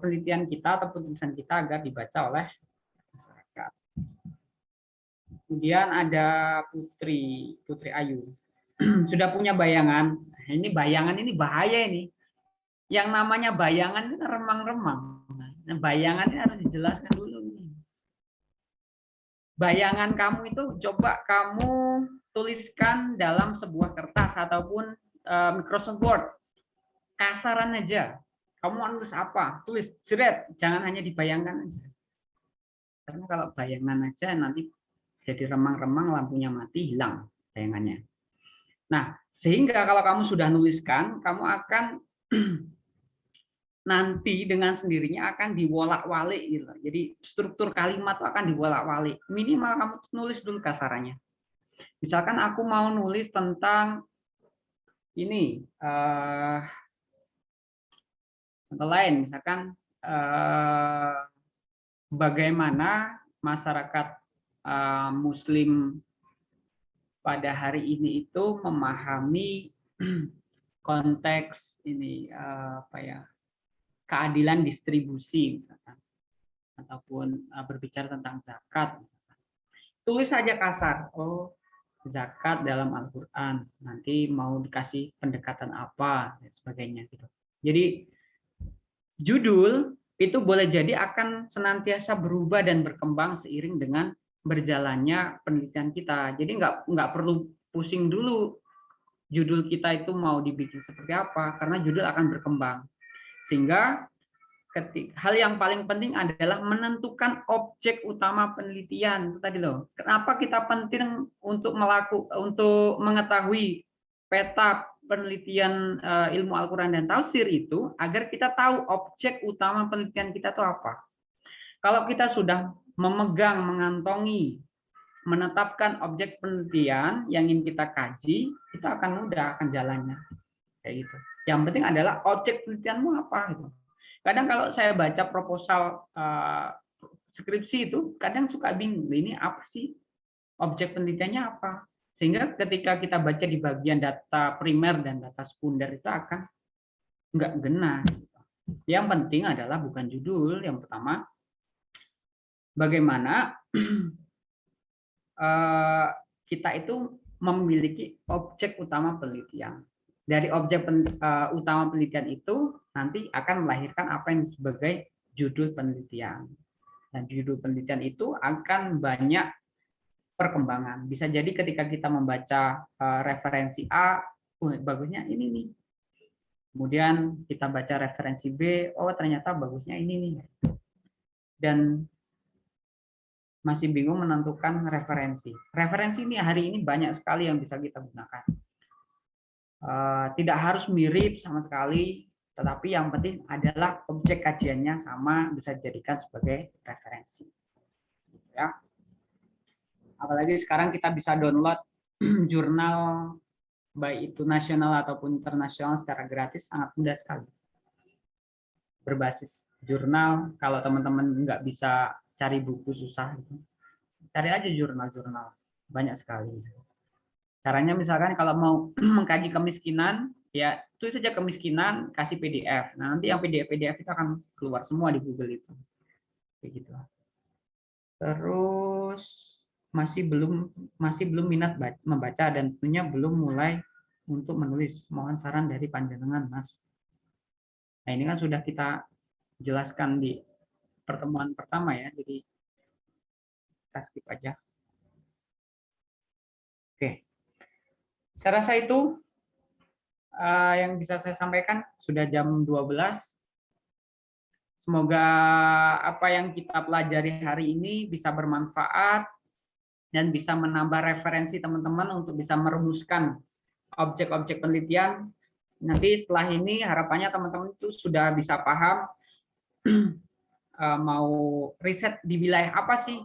penelitian kita atau tulisan kita agar dibaca oleh masyarakat. Kemudian ada Putri Ayu. Sudah punya bayangan. Ini bayangan ini bahaya ini. Yang namanya bayangan itu remang-remang. Nah, bayangan ini harus dijelaskan dulu. Bayangan kamu itu coba kamu tuliskan dalam sebuah kertas ataupun Microsoft Word. Kasaran aja. Kamu mau nulis apa? Tulis jeret, jangan hanya dibayangkan aja. Karena kalau bayangan aja nanti jadi remang-remang, lampunya mati, hilang bayangannya. Nah, sehingga kalau kamu sudah nuliskan, kamu akan nanti dengan sendirinya akan diwolak-walik gitu. Jadi struktur kalimat itu akan diwolak-walik. Minimal kamu nulis dulu kasarannya. Misalkan aku mau nulis tentang ini, contoh lain, misalkan bagaimana masyarakat Muslim pada hari ini itu memahami konteks ini keadilan distribusi misalkan, ataupun berbicara tentang zakat. Tulis saja kasar, oh zakat dalam Al-Qur'an, nanti mau dikasih pendekatan apa dan sebagainya gitu. Jadi judul itu boleh jadi akan senantiasa berubah dan berkembang seiring dengan berjalannya penelitian kita. Jadi nggak perlu pusing dulu judul kita itu mau dibikin seperti apa, karena judul akan berkembang. Sehingga hal yang paling penting adalah menentukan objek utama penelitian. Itu tadi loh. Kenapa kita penting untuk mengetahui peta penelitian ilmu Al-Qur'an dan tafsir itu agar kita tahu objek utama penelitian kita itu apa. Kalau kita sudah memegang, mengantongi, menetapkan objek penelitian yang ingin kita kaji, itu akan mudah, akan jalannya. Kayak gitu. Yang penting adalah objek penelitianmu apa gitu. Kadang kalau saya baca proposal skripsi itu kadang suka bingung, ini apa sih objek penelitiannya apa? Sehingga ketika kita baca di bagian data primer dan data sekunder itu akan nggak ngena. Yang penting adalah bukan judul, yang pertama bagaimana kita itu memiliki objek utama penelitian. Dari objek utama penelitian itu nanti akan melahirkan apa yang sebagai judul penelitian. Dan judul penelitian itu akan banyak perkembangan. Bisa jadi ketika kita membaca referensi A, bagusnya ini nih. Kemudian kita baca referensi B, oh ternyata bagusnya ini nih. Dan masih bingung menentukan referensi. Referensi ini hari ini banyak sekali yang bisa kita gunakan. Tidak harus mirip sama sekali, tetapi yang penting adalah objek kajiannya sama, bisa dijadikan sebagai referensi. Ya. Apalagi sekarang kita bisa download jurnal baik itu nasional ataupun internasional secara gratis, sangat mudah sekali. Berbasis jurnal, kalau teman-teman nggak bisa cari buku susah, cari aja jurnal-jurnal, banyak sekali. Caranya misalkan kalau mau mengkaji kemiskinan, ya tulis saja kemiskinan, kasih PDF. Nah, nanti yang PDF itu akan keluar semua di Google itu. Kayak gitu. Terus masih belum minat membaca dan tentunya belum mulai untuk menulis. Mohon saran dari panjenengan, Mas. Nah, ini kan sudah kita jelaskan di pertemuan pertama ya, jadi kita skip aja. Oke. Saya rasa itu yang bisa saya sampaikan. Sudah jam 12. Semoga apa yang kita pelajari hari ini bisa bermanfaat dan bisa menambah referensi teman-teman untuk bisa merumuskan objek-objek penelitian. Nanti setelah ini harapannya teman-teman itu sudah bisa paham mau riset di wilayah apa sih,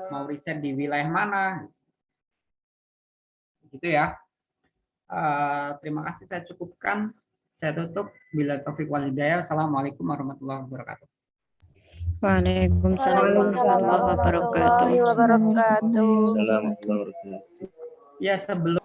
mau riset di wilayah mana, gitu ya. Terima kasih, saya cukupkan. Saya tutup. Bila taufik wal hidayah. Assalamualaikum warahmatullahi wabarakatuh. Waalaikumsalam warahmatullahi wabarakatuh. Assalamualaikum warahmatullahi wabarakatuh. Ya, sebelum